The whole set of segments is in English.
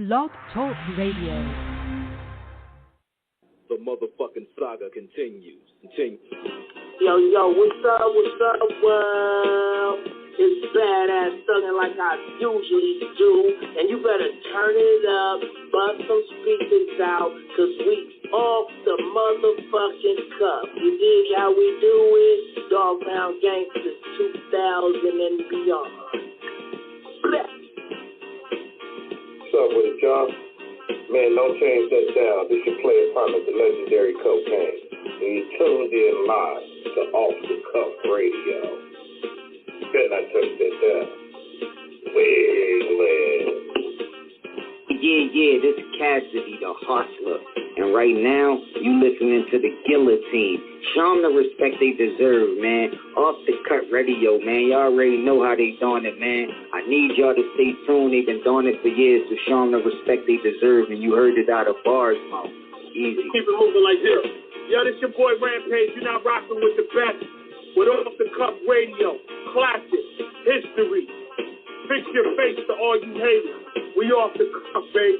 Blog Talk Radio. The motherfucking saga continues. Yo, what's up, world? It's badass thuggin' like I usually do, and you better turn it up, bust some speakers out, cause we off the motherfucking cuff. You dig how we do it? Dog Pound Gangsters 2000 and beyond. Bless. What's up with it, y'all? Man, don't change that down. This your player partner, the legendary Cocaine. And you tuned in live to Off the Cuff Radio. Better not touch that down. Well. Yeah, this is Cassidy, the hustler. And right now, you listening to the Guillotine. Show them the respect they deserve, man. Off the Cut Radio, man. Y'all already know how they doing it, man. I need y'all to stay tuned. They've been doing it for years, so show them the respect they deserve. And you heard it out of bars, mouth. Easy. Keep it moving like this. Yo, this your boy Rampage. You're not rocking with the best. With Off the Cuff Radio. Classic. History. Fix your face to all you haters. We off the cuff, baby.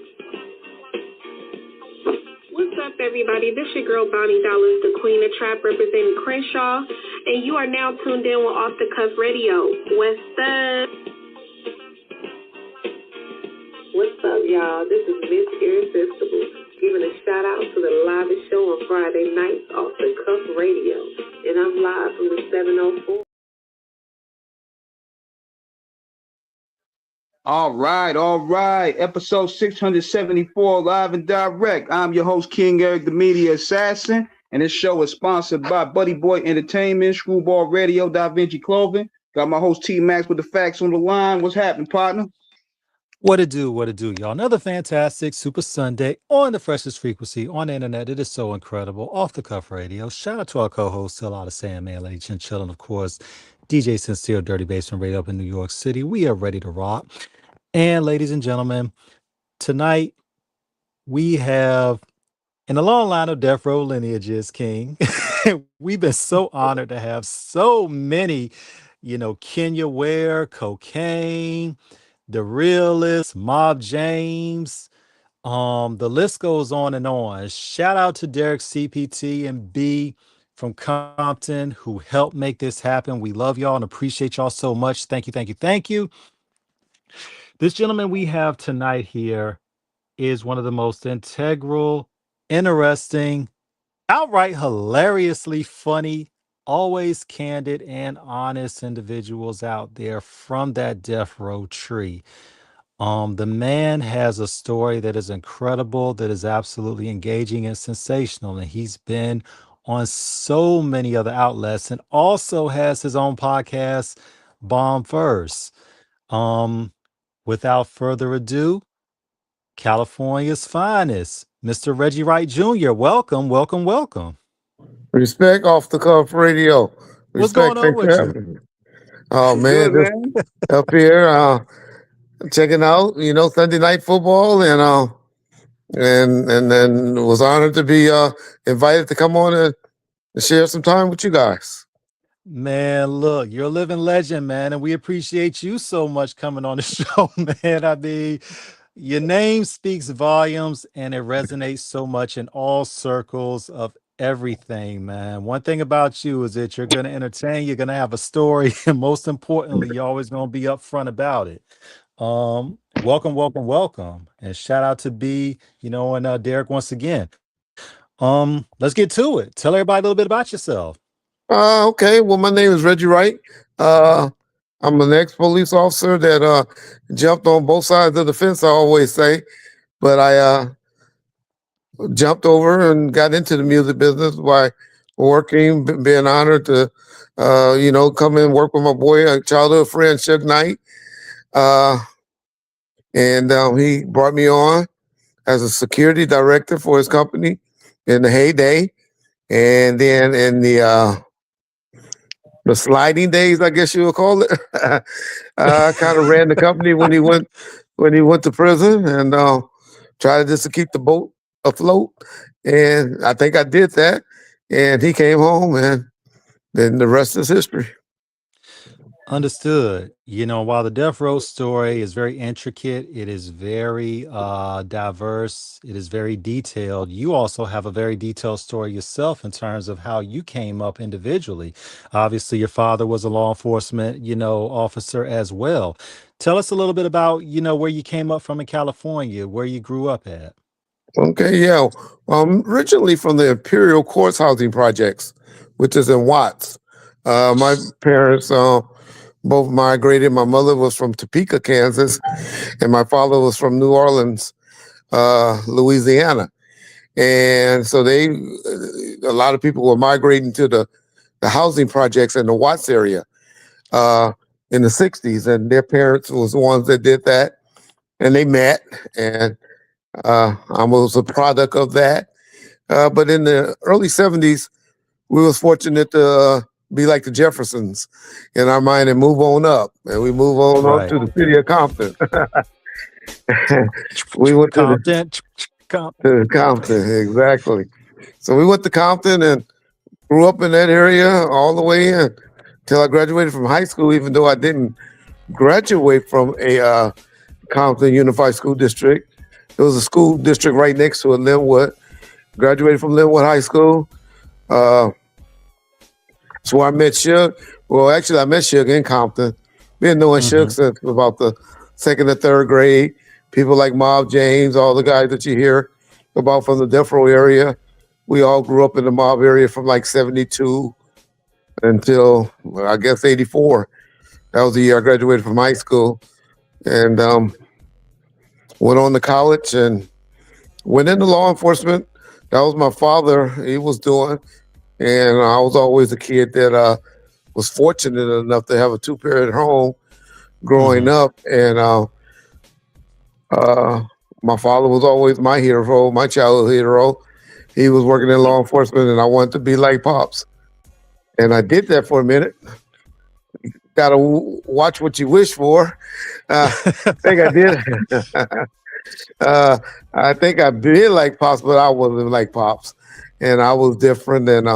What's up, everybody? This your girl, Bonnie Dollars, the Queen of Trap, representing Crenshaw, and you are now tuned in with Off the Cuff Radio. What's up? What's up, y'all? This is Miss Irresistible, giving a shout out to the livest show on Friday nights, Off the Cuff Radio, and I'm live from the 704. All right. Episode 674, live and direct. I'm your host, King Eric, the Media Assassin, and this show is sponsored by Buddy Boy Entertainment, Screwball Radio, Da Vinci Clothing. Got my host, T-Max, with the facts on the line. What's happening, partner? What it do, y'all? Another fantastic Super Sunday on the freshest frequency on the internet. It is so incredible. Off the Cuff Radio. Shout out to our co-host, still out of Sandman, Lady Chinchilla, and of course, DJ Sincere, Dirty Basement Radio up in New York City. We are ready to rock. And ladies and gentlemen, tonight we have, in a long line of death row lineages, King, we've been so honored to have so many, Kenya Ware, Cocaine, The Realist, Mob James, the list goes on and on. Shout out to Derek CPT and B from Compton who helped make this happen. We love y'all and appreciate y'all so much. Thank you. This gentleman we have tonight here is one of the most integral, interesting, outright hilariously funny, always candid and honest individuals out there from that death row tree. The man has a story that is incredible, that is absolutely engaging and sensational, and he's been on so many other outlets and also has his own podcast, Bomb First. Without further ado, California's finest, Mr. Reggie Wright Jr. Welcome. Respect, Off the Cuff Radio. What's going on with you? Oh man, Good, man. Up here checking out, Sunday night football, and then was honored to be invited to come on and share some time with you guys. Man, look, you're a living legend, man, and we appreciate you so much coming on the show, man. I mean, your name speaks volumes, and it resonates so much in all circles of everything, man. One thing about you is that you're going to entertain, you're going to have a story, and most importantly, you're always going to be upfront about it. Welcome. And shout out to B, and Derek once again. Let's get to it. Tell everybody a little bit about yourself. Okay. Well, my name is Reggie Wright. I'm an ex-police officer that jumped on both sides of the fence, I always say. But I jumped over and got into the music business by working, being honored to, come in and work with my boy, a childhood friend, Suge Knight. And he brought me on as a security director for his company in the heyday. And then in the sliding days, I guess you would call it. I kind of ran the company when he went to prison, and tried just to keep the boat afloat. And I think I did that. And he came home, and then the rest is history. Understood. You know, while the death row story is very intricate, it is very diverse, it is very detailed. You also have a very detailed story yourself in terms of how you came up individually. Obviously, your father was a law enforcement, officer as well. Tell us a little bit about, where you came up from in California, where you grew up at. Okay, yeah. Originally from the Imperial Courts housing projects, which is in Watts. My parents both migrated. My mother was from Topeka, Kansas, and my father was from New Orleans, Louisiana. And so a lot of people were migrating to the housing projects in the Watts area in the 60s. And their parents was the ones that did that. And they met, and I was a product of that. But in the early 70s, we was fortunate to be like the Jeffersons in our mind and move on up. And we move on up Right. to the city of Compton. We went to Compton, exactly. So we went to Compton and grew up in that area all the way in till I graduated from high school, even though I didn't graduate from a Compton Unified School District. There was a school district right next to it, Linwood. Graduated from Linwood High School. So I met Suge. Well, actually, I met Suge in Compton. Been knowing Suge since about the second or third grade. People like Mob James, all the guys that you hear about from the Death Row area. We all grew up in the mob area from like 72 until, well, I guess, 84. That was the year I graduated from high school. And went on to college and went into law enforcement. That was my father. He was doing. And I was always a kid that was fortunate enough to have a two-parent home growing up. And my father was always my hero, my childhood hero. He was working in law enforcement, and I wanted to be like Pops. And I did that for a minute. Got to watch what you wish for. I think I did. I think I did like Pops, but I wasn't like Pops. And I was different, and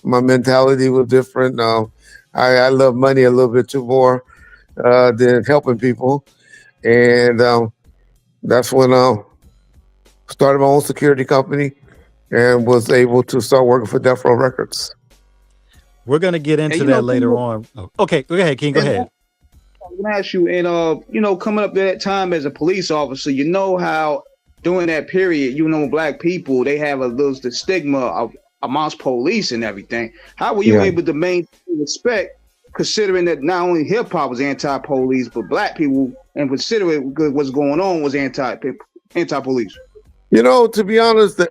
my mentality was different. I love money a little bit too more than helping people. And that's when I started my own security company and was able to start working for Death Row Records. We're going to get into that later on. Oh, okay, go ahead, King. Go ahead. I'm going to ask you, and coming up to that time as a police officer, you know how during that period, black people, they have the stigma amongst police and everything. How were you able to maintain respect, considering that not only hip hop was anti-police, but black people, and considering what's going on, was anti-police? To be honest,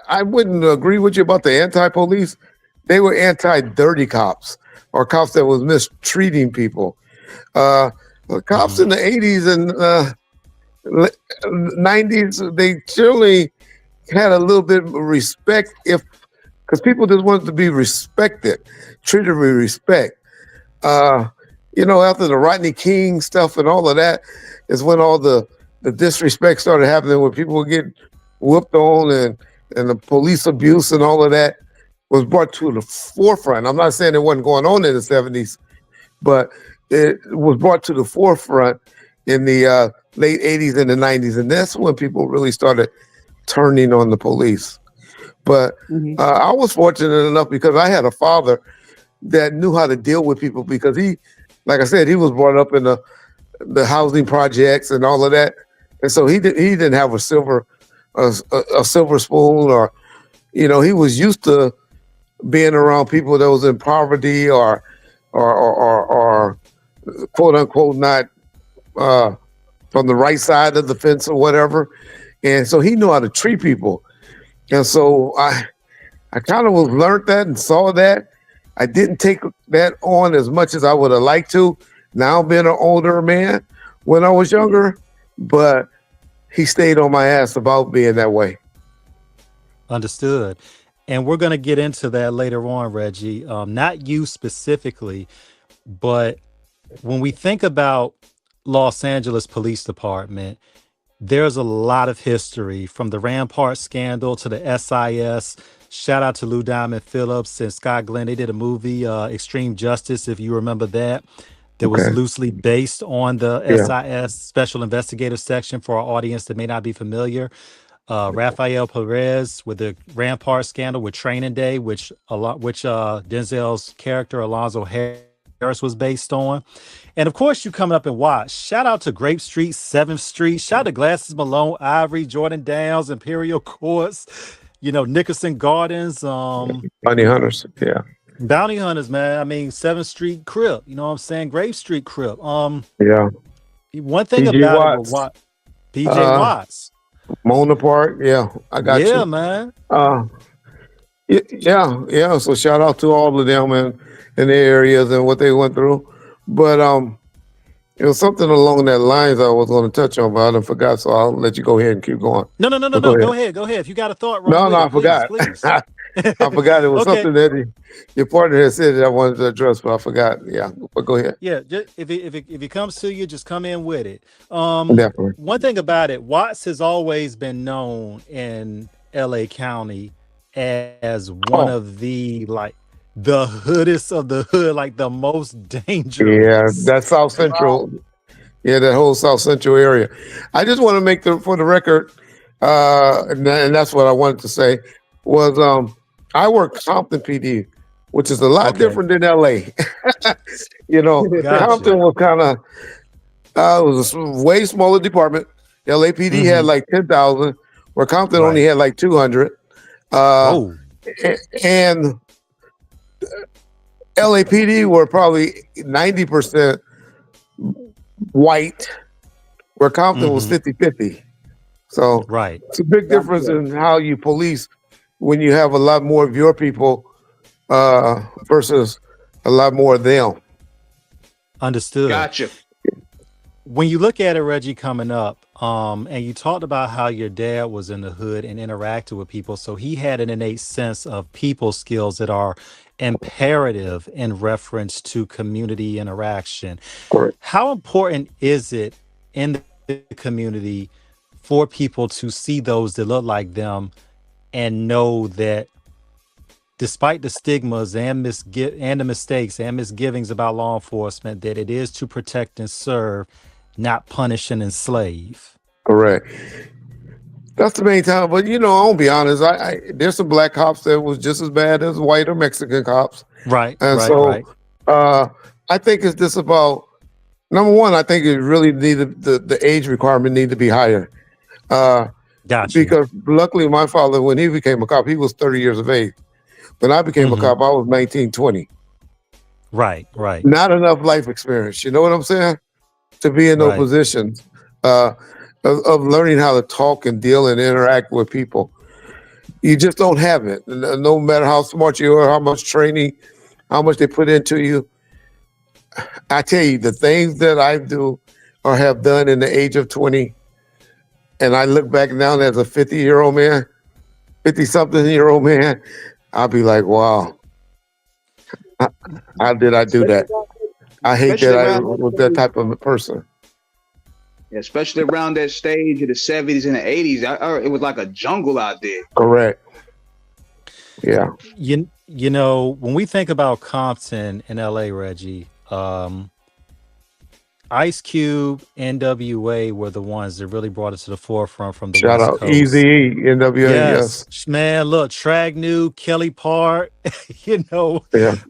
I wouldn't agree with you about the anti-police. They were anti-dirty cops, or cops that was mistreating people. Cops in the 80s and 90s, they surely had a little bit of respect because people just wanted to be respected, treated with respect. After the Rodney King stuff and all of that is when all the disrespect started happening, when people were getting whooped on and the police abuse and all of that was brought to the forefront. I'm not saying it wasn't going on in the 70s, but it was brought to the forefront in the late 80s and the 90s. And that's when people really started turning on the police. But I was fortunate enough because I had a father that knew how to deal with people, because he, like I said, he was brought up in the housing projects and all of that. And so he didn't have a silver spoon, or, he was used to being around people that was in poverty or quote unquote not from the right side of the fence or whatever. And so he knew how to treat people. And so I kind of learned that and saw that. I didn't take that on as much as I would have liked to, now being an older man, when I was younger, but he stayed on my ass about being that way. Understood. And we're going to get into that later on, Reggie. Not you specifically, but when we think about Los Angeles Police Department, there's a lot of history, from the Rampart scandal to the SIS. Shout out to Lou Diamond Phillips and Scott Glenn. They did a movie, Extreme Justice, if you remember that. that was Okay. loosely based on the Yeah. SIS Special Investigative Section for our audience that may not be familiar. Rafael Perez with the Rampart scandal with Training Day, which Denzel's character Alonzo Harris was based on. And of course, you coming up and watch. Shout out to Grape Street, 7th Street. Shout out to Glasses Malone, Ivory, Jordan Downs, Imperial Courts, Nickerson Gardens, Bounty Hunters. Yeah. Bounty Hunters, man. I mean, 7th Street Crip. You know what I'm saying? Grape Street Crip. Yeah. One thing PJ about Watts. it was PJ Watts. Mona Park. Yeah, I got you. Yeah, man. Yeah. So shout out to all of them in the areas and what they went through. But it was something along that lines I was going to touch on, but I done forgot. So I'll let you go ahead and keep going. No. Go ahead. If you got a thought, No, I forgot. Please. I forgot it was Okay. something that your partner had said that I wanted to address, but I forgot. Yeah, but go ahead. Yeah, just, if it comes to you, just come in with it. Definitely. One thing about it, Watts has always been known in LA County as one of the the hoodest of the hood, like the most dangerous. Yeah, that's South Central. Yeah, that whole South Central area. I just want to make for the record, and that's what I wanted to say, was I worked Compton PD, which is a lot different than LA. Gotcha. Compton was kind of, it was a way smaller department. LAPD had like 10,000, where Compton only had like 200. And LAPD were probably 90% white, where Compton was 50-50. So it's a big difference in how you police when you have a lot more of your people versus a lot more of them. Understood. Gotcha. When you look at it, Reggie, coming up, and you talked about how your dad was in the hood and interacted with people, so he had an innate sense of people skills that are imperative in reference to community interaction. Correct. How important is it in the community for people to see those that look like them and know that despite the stigmas and the mistakes and misgivings about law enforcement, that it is to protect and serve, not punish and enslave? Correct. That's the main time. But I'll be honest. There's some black cops that was just as bad as white or Mexican cops. Right. And I think it's just about, number one, I think it really needed the age requirement need to be higher. Gotcha. Because luckily my father, when he became a cop, he was 30 years of age. When I became a cop, I was 19, 20. Right. Not enough life experience. You know what I'm saying? To be in those positions of learning how to talk and deal and interact with people. You just don't have it. No matter how smart you are, how much training, how much they put into you. I tell you, the things that I do or have done in the age of 20, and I look back now as a 50-year-old man, 50-something-year-old man, I'll be like, wow, how did I do that? I hate that I was that type of person. Especially around that stage of the 70s and the 80s, it was like a jungle out there. Correct. Yeah. When we think about Compton in LA, Reggie, Ice Cube, NWA were the ones that really brought it to the forefront from the Shout West out Coast. Eazy-E, NWA, yes. Man, look, Tragnu, Kelly Park,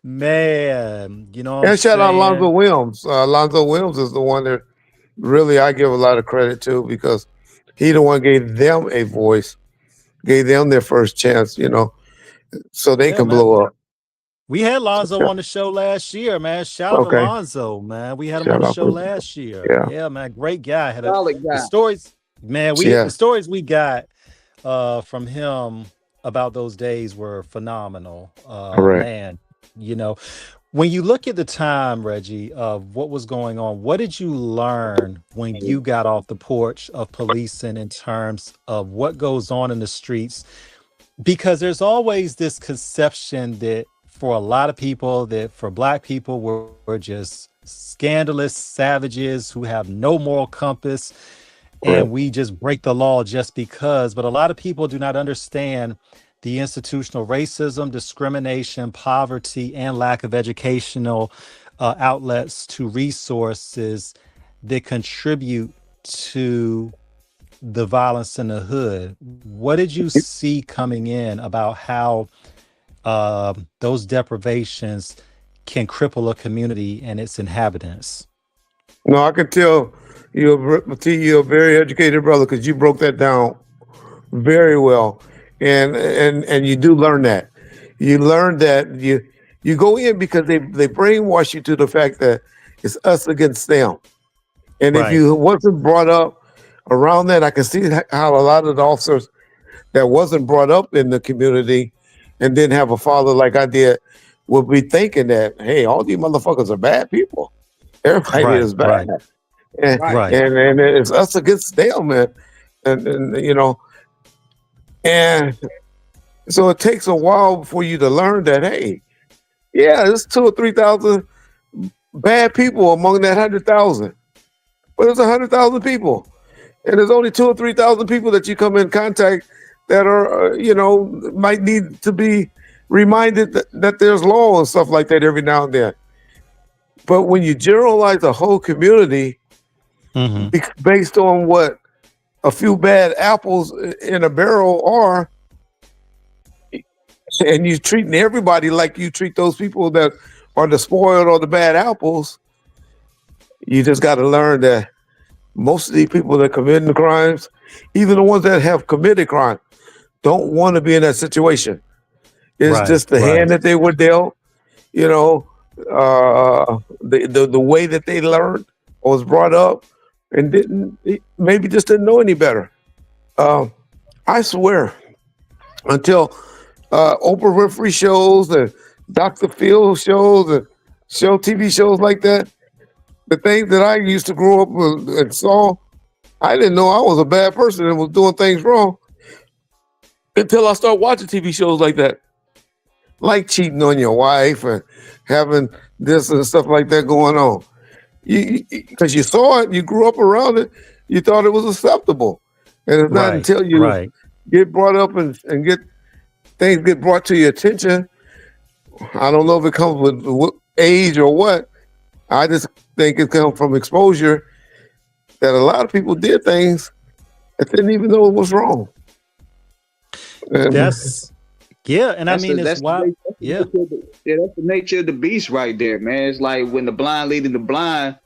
man, And shout out Alonzo Williams. Alonzo Williams is the one that really I give a lot of credit to, because he the one gave them a voice, gave them their first chance, so they can blow up. We had Lonzo on the show last year, man. Shout out to Lonzo, man. We had him on the show last year. Yeah, man. Great guy. The stories, man. The stories we got from him about those days were phenomenal. Man, when you look at the time, Reggie, of what was going on, what did you learn when you got off the porch of policing in terms of what goes on in the streets? Because there's always this conception that for a lot of people, that for Black people, we're just scandalous savages who have no moral compass, and we just break the law just because. But a lot of people do not understand the institutional racism, discrimination, poverty, and lack of educational outlets to resources that contribute to the violence in the hood. What did you see coming in about how those deprivations can cripple a community and its inhabitants? No, I can tell you're a very educated brother because you broke that down very well, and you do learn that. You learn that you go in because they brainwash you to the fact that it's us against them, and if Right. you wasn't brought up around that, I can see how a lot of the officers that wasn't brought up in the community and didn't have a father like I did would be thinking that, hey, all these motherfuckers are bad people. Everybody Right. is bad. Right. And, Right. and it's us against them, man. And you know, and so it takes a while for you to learn that, hey, yeah, there's 2,000 or 3,000 bad people among that 100,000. But there's 100,000 people. And there's only 2,000 or 3,000 people that you come in contact that are, might need to be reminded that there's law and stuff like that every now and then. But when you generalize the whole community based on what a few bad apples in a barrel are, and you're treating everybody like you treat those people that are the spoiled or the bad apples, you just got to learn that most of these people that commit the crimes, even the ones that have committed crime, don't want to be in that situation. It's just the hand that they were dealt, the way that they learned or was brought up, and just didn't know any better. I swear, until Oprah Winfrey shows and Dr. Phil shows and TV shows like that, the things that I used to grow up with and saw, I didn't know I was a bad person and was doing things wrong until I started watching TV shows like that, like cheating on your wife and having this and stuff like that going on. Because you saw it, you grew up around it, you thought it was acceptable. And it's not until you get brought up and things get brought to your attention. I don't know if it comes with age or what. I just think it comes from exposure that a lot of people did things that didn't even know it was wrong. And that's wild. That's the nature of the beast right there, man. It's like when the blind leading the blind,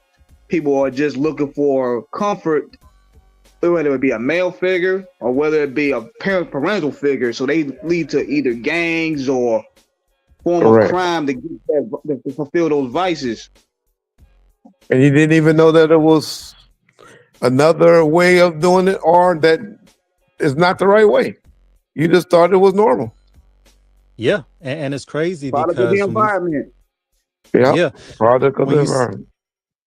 people are just looking for comfort, whether it be a male figure or whether it be a parental figure. So they lead to either gangs or form of crime to fulfill those vices. And you didn't even know that it was another way of doing it or that is not the right way. You just thought it was normal. Yeah, and it's crazy product of the environment. Product of the environment.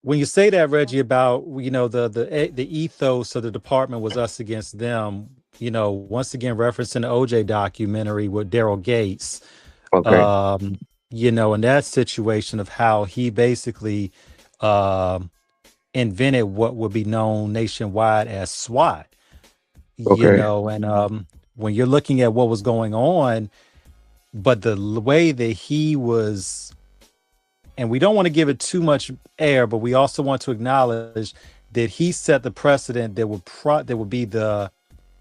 When you say that, Reggie, about the ethos of the department was us against them, once again referencing the OJ documentary with Daryl Gates, in that situation of how he basically invented what would be known nationwide as SWAT. And when you're looking at what was going on, but the way that he was, and we don't want to give it too much air, but we also want to acknowledge that he set the precedent that would be the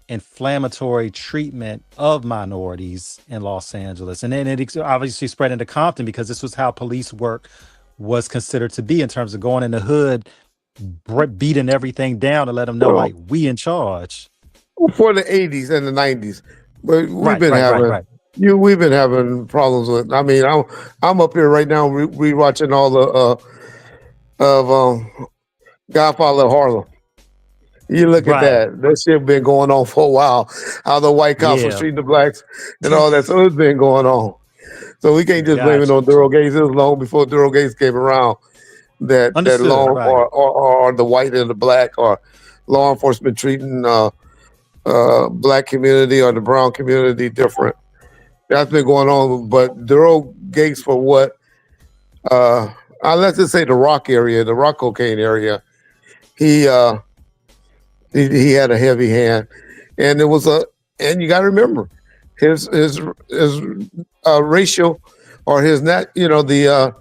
inflammatory treatment of minorities in Los Angeles. And then it obviously spread into Compton because this was how police work was considered to be in terms of going in the hood, beating everything down to let them know, like, we in charge. For the 80s and the 90s. But we've been having problems with, I mean, I'm up here right now rewatching all of Godfather Harlem. You look at that shit been going on for a while. How the white cops were treating the blacks and all that. So it's been going on. So we can't just blame it on Daryl Gates. It was long before Daryl Gates came around that law or the white and the black or law enforcement treating black community or the brown community different. That's been going on. But Daryl Gates for what? Let's just say the rock area, the rock cocaine area. He had a heavy hand, and it was and you got to remember his racial or his the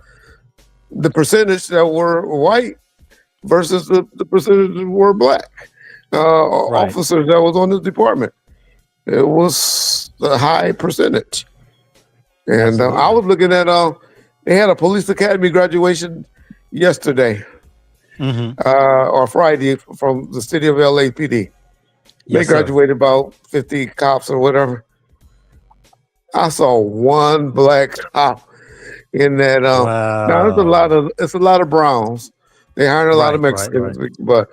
the percentage that were white versus the percentage that were black officers that was on the department. It was a high percentage. And I was looking at they had a police academy graduation yesterday or Friday from the city of LAPD. They graduated about 50 cops or whatever. I saw one black cop in that. Now it's a lot of Browns. They hired a lot of Mexicans, but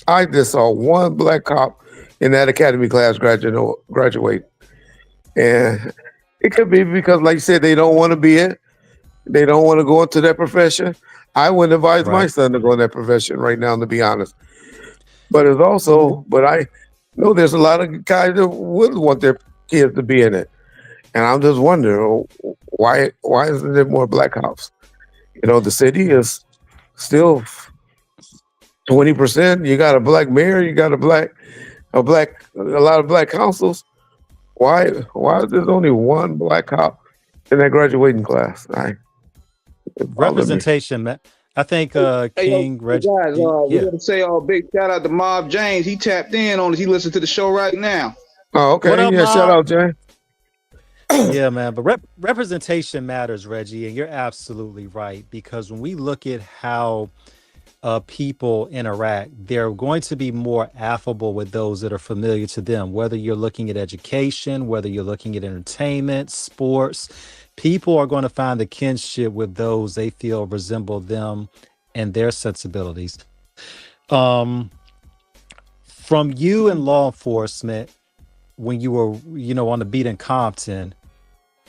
I just saw one black cop in that academy class graduate. And it could be because, like you said, they don't want to be it. They don't want to go into that profession. I wouldn't advise my son to go in that profession right now, to be honest. But it's also, but I know there's a lot of guys that would want their kids to be in it. And I'm just wondering, why isn't there more black cops? You know, the city is still 20%. You got a black mayor, you got a lot of black councils. Why is there only one black cop in that graduating class? Representation, man. I think King Reggie. Guys, we got to say a big shout out to Mob James. He tapped in on us. He listened to the show right now. Oh, okay. What up, yeah, shout out, Jay. Yeah, man. But representation matters, Reggie, and you're absolutely right. Because when we look at how people interact, they're going to be more affable with those that are familiar to them, whether you're looking at education, whether you're looking at entertainment, sports. People are going to find the kinship with those they feel resemble them and their sensibilities. From you in law enforcement, when you were, on the beat in Compton,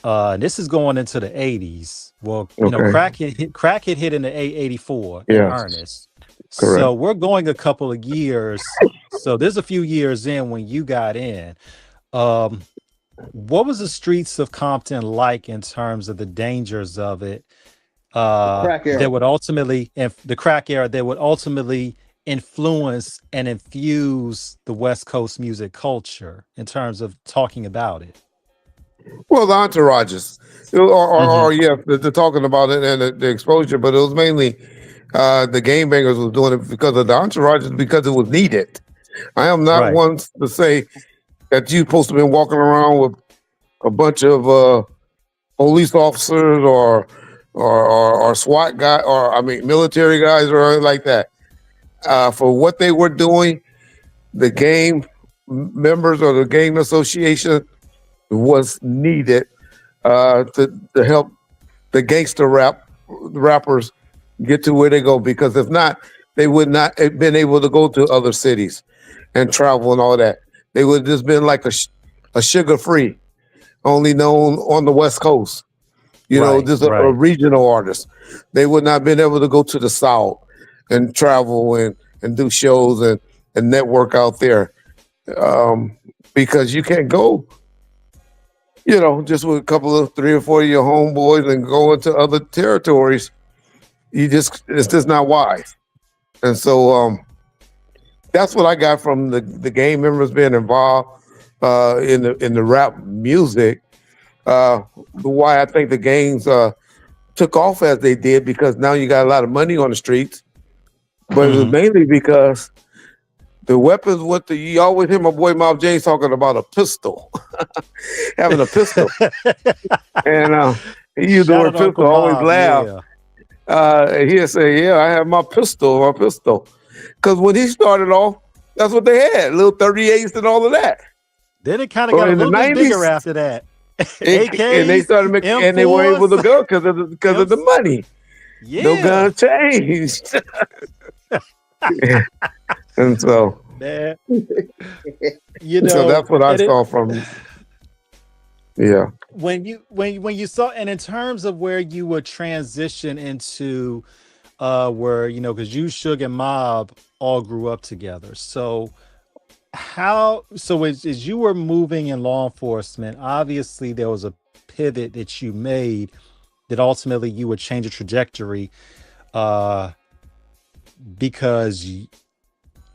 this is going into the 80s. Well, crack had hit in the 84 in earnest. Correct. So we're going a couple of years. So there's a few years in when you got in. What was the streets of Compton like in terms of the dangers of it? That would ultimately, the crack era, that would ultimately influence and infuse the West Coast music culture in terms of talking about it? Well, the entourages, they're talking about it and the exposure, but it was mainly the game bangers was doing it because of the entourages, because it was needed. I am not one to say that you're supposed to be walking around with a bunch of police officers or SWAT guys, military guys or anything like that. For what they were doing, the gang members or the gang association was needed to help the gangster rappers get to where they go, because if not, they would not have been able to go to other cities and travel and all that. They would have just been like a sugar-free, only known on the West Coast. A regional artist. They would not have been able to go to the South and travel and do shows and network out there, because you can't go, just with a couple of 3 or 4 of your homeboys and go into other territories. It's just not wise. And so that's what I got from the gang members being involved in the rap music. Why I think the gangs took off as they did, because now you got a lot of money on the streets. But it was mainly because the weapons, you always hear my boy Mob James talking about a pistol, having a pistol. And he used the word pistol, always laugh. And he'll say, I have my pistol. Because when he started off, that's what they had, little 38s and all of that. Then it kind of got a little bit bigger after that. AKs, and they started making, and they were able to go because of the money. Yeah. No gun changed. And so, man, so that's what I saw from. Yeah. When you saw, and in terms of where you would transition into, where because you, Suge, and Mob all grew up together. So as you were moving in law enforcement, obviously there was a pivot that you made that ultimately you would change a trajectory, because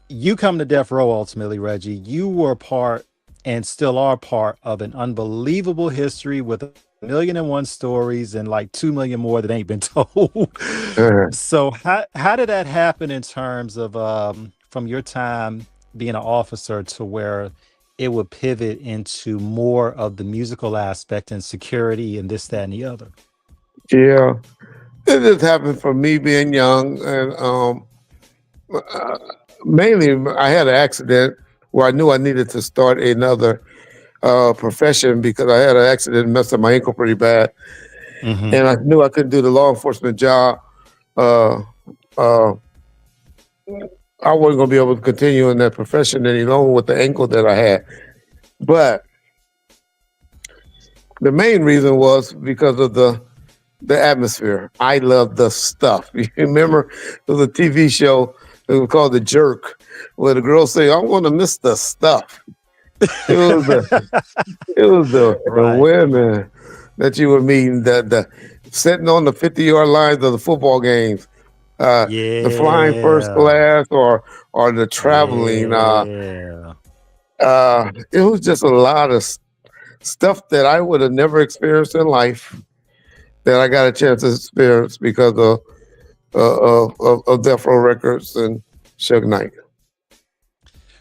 you come to death row ultimately, Reggie. You were part and still are part of an unbelievable history with 1,000,001 stories and like 2 million more that ain't been told. So how did that happen in terms of from your time being an officer to where it would pivot into more of the musical aspect and security and this, that, and the other? Yeah, it just happened for me being young, and mainly I had an accident where I knew I needed to start another profession because I had an accident and messed up my ankle pretty bad, and I knew I couldn't do the law enforcement job. I wasn't going to be able to continue in that profession any longer with the ankle that I had. But the main reason was because of the atmosphere. I love the stuff. You remember there was a TV show that was called The Jerk, where the girls say, "I want to miss the stuff." It was the women that you were meeting, the sitting on the 50-yard lines of the football games, the flying first class or the traveling. It was just a lot of stuff that I would have never experienced in life that I got a chance to experience because of Death Row Records and Suge Knight.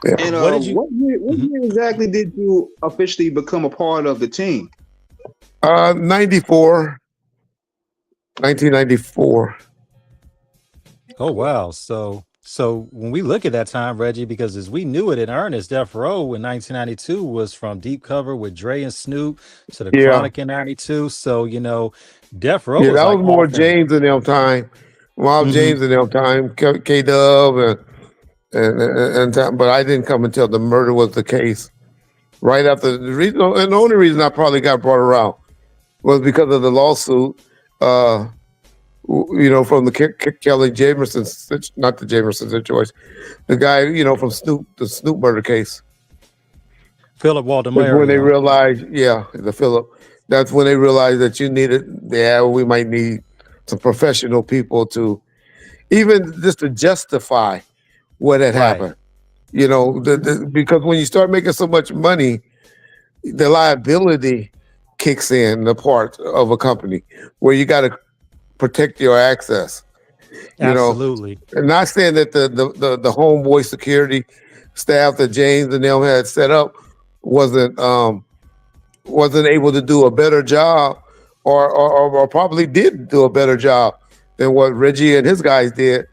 Yeah. And what year exactly did you officially become a part of the team? 1994. Oh wow! So when we look at that time, Reggie, because as we knew it in earnest, Death Row in 1992 was from Deep Cover with Dre and Snoop to the Chronic in 92. So Death Row. Yeah, that was more James in them time. Mob James in them time. K Dub and time, but I didn't come until the murder was the case. Right after the reason, and the only reason I probably got brought around was because of the lawsuit. From the Kelly Jamerson, not the Jamerson situation, the guy, from the Snoop murder case. Philip Waldemar. When they realized, that's when they realized that you needed, we might need some professional people to, even just to justify what had happened. Because when you start making so much money, the liability kicks in the part of a company where you got to protect your access. Absolutely. And not saying that the homeboy security staff that James and them had set up wasn't able to do a better job or probably did do a better job than what Reggie and his guys did.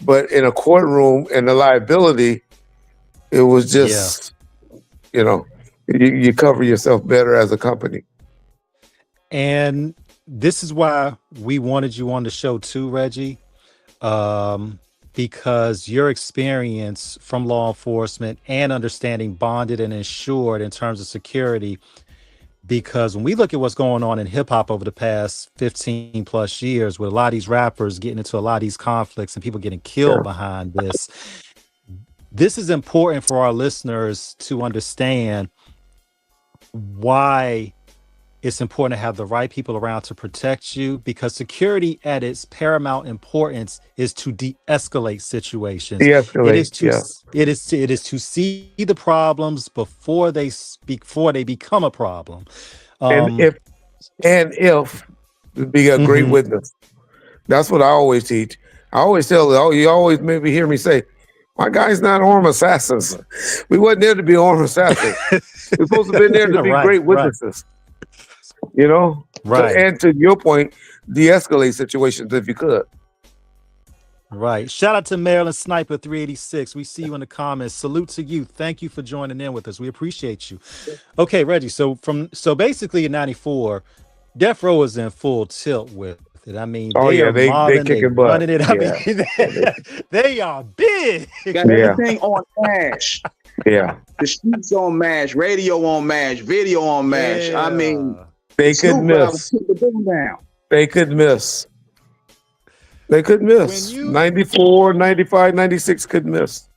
But in a courtroom and the liability, it was just, you cover yourself better as a company. And this is why we wanted you on the show too, Reggie, because your experience from law enforcement and understanding bonded and insured in terms of security, because when we look at what's going on in hip hop over the past 15 plus years, with a lot of these rappers getting into a lot of these conflicts and people getting killed behind this is important for our listeners to understand why it's important to have the right people around to protect you, because security at its paramount importance is to de-escalate situations. It is to see the problems before they become a problem. And if be a great witness. That's what I always teach. I always tell you always maybe hear me say, my guys not armed assassins. We wasn't there to be armed assassins. We're supposed to be there to be great witnesses. Right. And to your point, de-escalate situations if you could. Right. Shout out to Maryland Sniper 386. We see you in the comments. Salute to you. Thank you for joining in with us. We appreciate you. Okay, Reggie. So basically in 94, Death Row is in full tilt with it. I mean, they kicking butt. It. I mean, they are big. Got everything on MASH. Yeah. The streets on MASH, radio on MASH, video on MASH. I mean, they could miss. They could miss. They could miss. 94, 95, 96 could miss.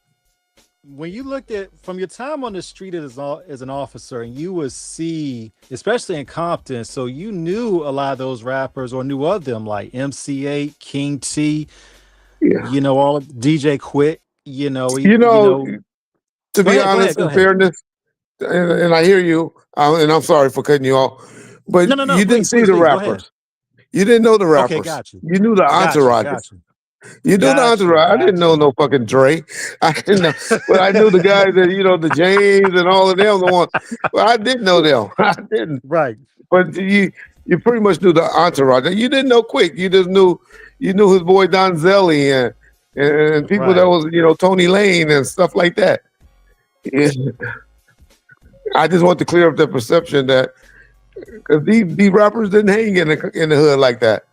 When you looked at from your time on the street as an officer, and you would see, especially in Compton, so you knew a lot of those rappers or knew of them like MC8, King T, all of DJ Quick, to be honest, in fairness, and I hear you, and I'm sorry for cutting you off. but No. you didn't see the Please, go ahead. rappers. You didn't know the Okay, rappers. got you. You knew the entourages. You knew the entourage. I didn't know no fucking Dre. I didn't know, but I knew the guys that the James and all of them. The one, well, I didn't know them. I didn't. Right. But you pretty much knew the entourage. You didn't know Quick. You just knew his boy Don Zelli and people that was Tony Lane and stuff like that. Yeah. I just want to clear up the perception that because these rappers didn't hang in the hood like that.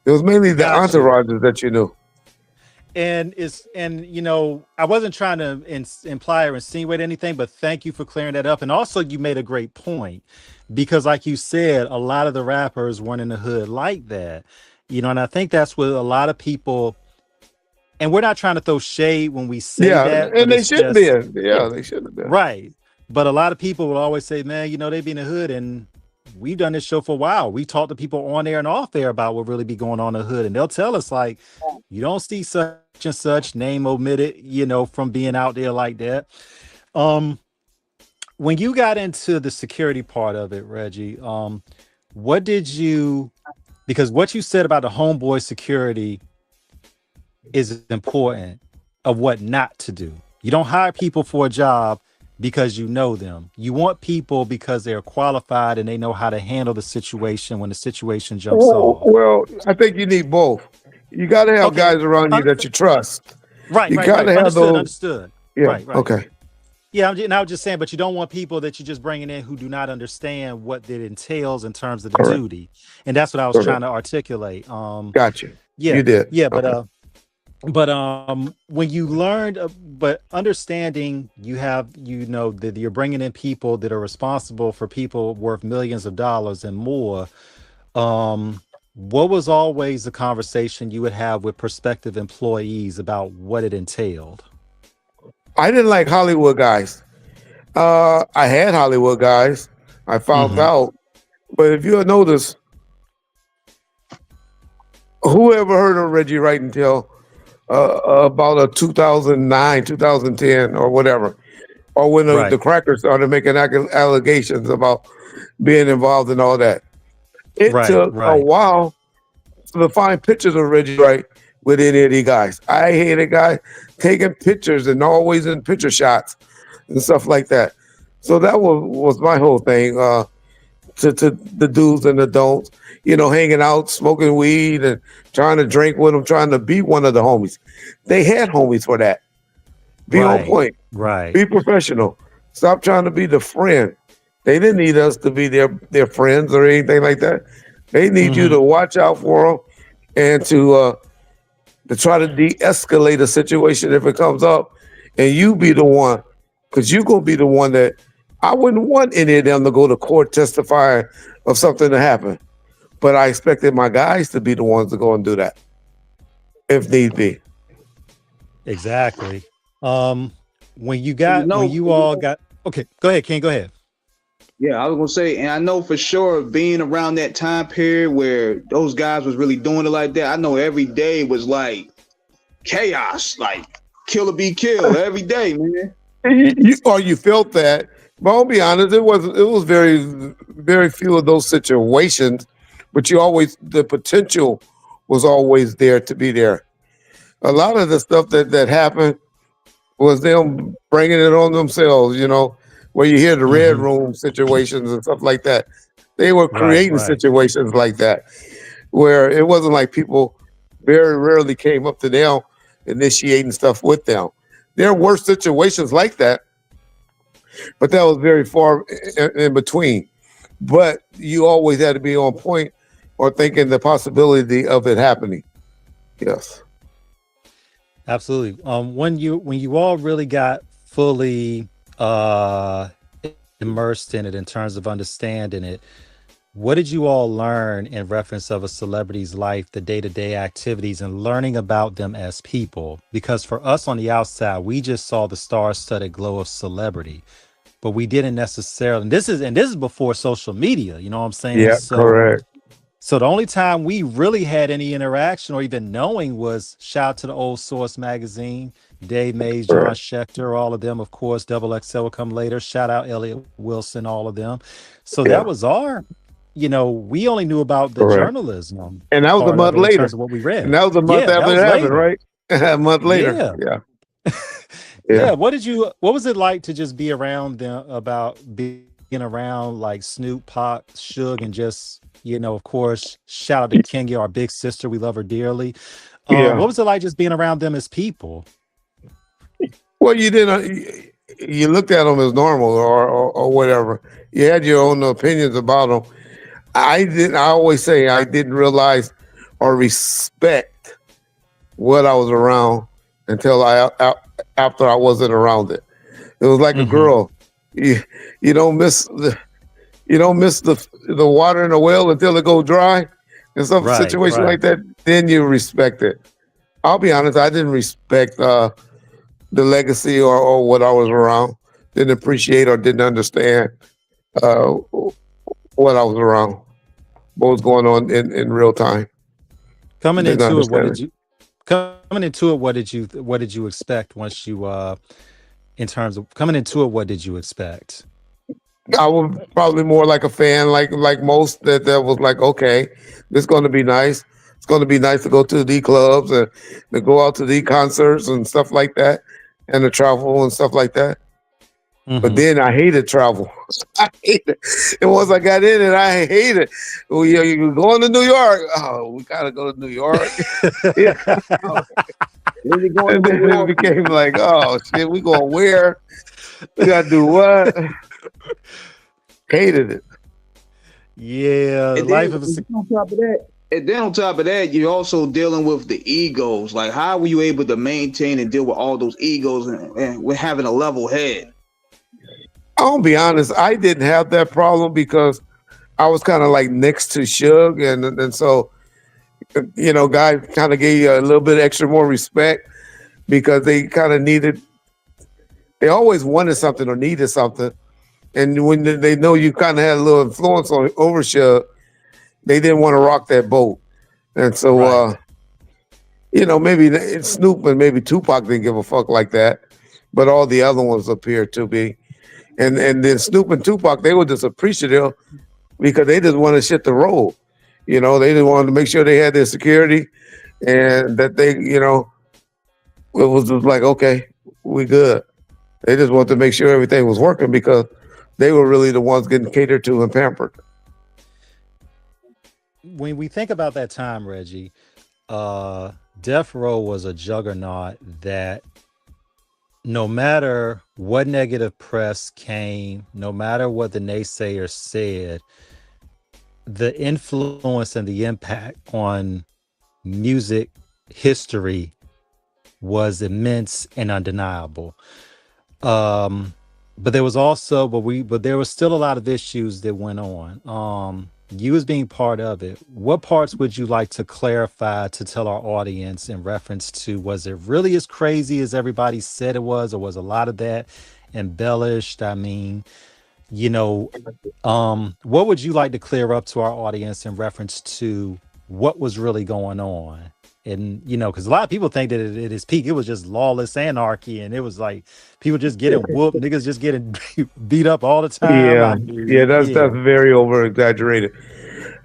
It was mainly the entourages that you knew. And I wasn't trying to imply or insinuate anything, but thank you for clearing that up. And also, you made a great point because, like you said, a lot of the rappers weren't in the hood like that, and I think that's what a lot of people. And we're not trying to throw shade when we say that, and they shouldn't be. Yeah, they shouldn't have been. Right, but a lot of people will always say, "Man, they be in the hood," and we've done this show for a while. We talk to people on air and off air about what really be going on in the hood, and they'll tell us like, "You don't see such and such name omitted, from being out there like that." When you got into the security part of it, Reggie, what did you? Because what you said about the homeboy security is important of what not to do. You don't hire people for a job because you know them. You want people because they're qualified and they know how to handle the situation when the situation jumps off. Well, I think you need both. You got to have guys around you that you trust. Right. You got to have those. Understood. Yeah. Right. Okay. Yeah, I was just saying, but you don't want people that you're just bringing in who do not understand what it entails in terms of the duty, and that's what I was trying to articulate. Got you. Yeah, you did. Yeah, but when you learned, but understanding you have, that you're bringing in people that are responsible for people worth millions of dollars and more. What was always the conversation you would have with prospective employees about what it entailed? I didn't like Hollywood guys. I had Hollywood guys. I found out. But if you notice, whoever heard of Reggie Wright until about a 2009, 2010 or whatever, or when the crackers started making allegations about being involved in all that. It took a while to find pictures of Reggie Wright with any of these guys. I hated guys taking pictures and always in picture shots and stuff like that. So that was my whole thing to the do's and the don'ts. Hanging out, smoking weed and trying to drink with them, trying to be one of the homies. They had homies for that. Be on point. Right. Be professional. Stop trying to be the friend. They didn't need us to be their friends or anything like that. They need you to watch out for them and to try to de-escalate a situation if it comes up, and you be the one, because you're going to be the one that I wouldn't want any of them to go to court testifying of something to happen. But I expected my guys to be the ones to go and do that if need be. Exactly. When you all got, okay, go ahead, King, go ahead. Yeah, I was gonna say, and I know for sure being around that time period where those guys was really doing it like that, I know every day was like chaos, like kill or be killed every day, man. You felt that, but I'll be honest, it was very, very few of those situations, but the potential was always there to be there. A lot of the stuff that happened was them bringing it on themselves, where you hear the red room situations and stuff like that. They were creating situations like that, where it wasn't like people very rarely came up to them initiating stuff with them. There were situations like that, but that was very far in between. But you always had to be on point or thinking the possibility of it happening. Yes. Absolutely. When you all really got fully immersed in it in terms of understanding it, what did you all learn in reference of a celebrity's life, the day-to-day activities, and learning about them as people? Because for us on the outside, we just saw the star-studded glow of celebrity, but we didn't necessarily, and this is before social media, you know what I'm saying? Yeah, correct. So the only time we really had any interaction or even knowing was shout out to the old Source magazine, Dave Mays, John Schechter, all of them, of course. Double XL will come later. Shout out Elliot Wilson, all of them. So that was our we only knew about the Correct. journalism And that was a part of month it in later. terms of what we read. And that was a month Yeah, that after it was happened, later. right? A month later. Yeah. Yeah. Yeah. Yeah. What was it like to just be around them, about being around like Snoop, Pac, Suge, and just, of course, shout out to Kenya, our big sister. We love her dearly. Yeah. What was it like just being around them as people? Well, you didn't. You looked at them as normal or whatever. You had your own opinions about them. I didn't. I always say I didn't realize or respect what I was around until after I wasn't around it. It was like a girl. You don't miss the water in the well until it goes dry. In some situation like that, then you respect it. I'll be honest. I didn't respect the legacy or what I was around. Didn't appreciate or didn't understand what I was around. What was going on in real time. Coming into it, what did you expect once you in terms of coming into it, what did you expect? I was probably more like a fan, like most that was like, okay, this is going to be nice. It's going to be nice to go to the clubs and to go out to the concerts and stuff like that, and to travel and stuff like that. But then I hated travel. I hated it. And once I got in it, I hated it. Well, you're going to New York. Oh, we got to go to New York. Yeah. And then it became like, oh, shit, we going where? We got to do what? Hated it. Yeah. And life then, of a... on top of that, and then on top of that, you're also dealing with the egos. Like, how were you able to maintain and deal with all those egos and with having a level head? I'll be honest, I didn't have that problem because I was kind of like next to Suge, and so guys kind of gave you a little bit extra more respect because they kind of they always wanted something or needed something, and when they know you kind of had a little influence over Suge, they didn't want to rock that boat, and so maybe Snoop and maybe Tupac didn't give a fuck like that, but all the other ones appeared to be. And then Snoop and Tupac, they were just appreciative because they just wanted shit to roll. They just wanted to make sure they had their security and that they, it was just like, okay, we good. They just wanted to make sure everything was working because they were really the ones getting catered to and pampered. When we think about that time, Reggie, Death Row was a juggernaut that no matter what negative press came, no matter what the naysayers said, the influence and the impact on music history was immense and undeniable. But there was also, but there was still a lot of issues that went on. You as being part of it, what parts would you like to clarify to tell our audience in reference to, was it really as crazy as everybody said it was, or was a lot of that embellished? I mean, what would you like to clear up to our audience in reference to what was really going on? And, because a lot of people think that at its peak, it was just lawless anarchy. And it was like people just getting whooped, niggas just getting beat up all the time. That's very over exaggerated.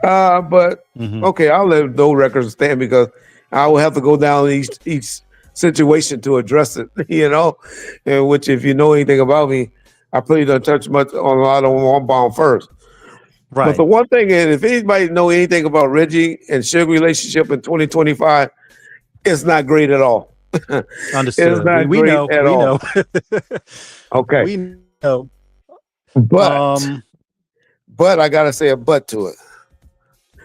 But okay, I'll let no records stand because I will have to go down each situation to address it, and which, if you know anything about me, I probably don't touch much on a lot of one bomb first. Right. But the one thing is, if anybody know anything about Reggie and Suge relationship in 2025, it's not great at all. Understood. It's not we great know. at we all. know. Okay. We know. But I gotta say a but to it.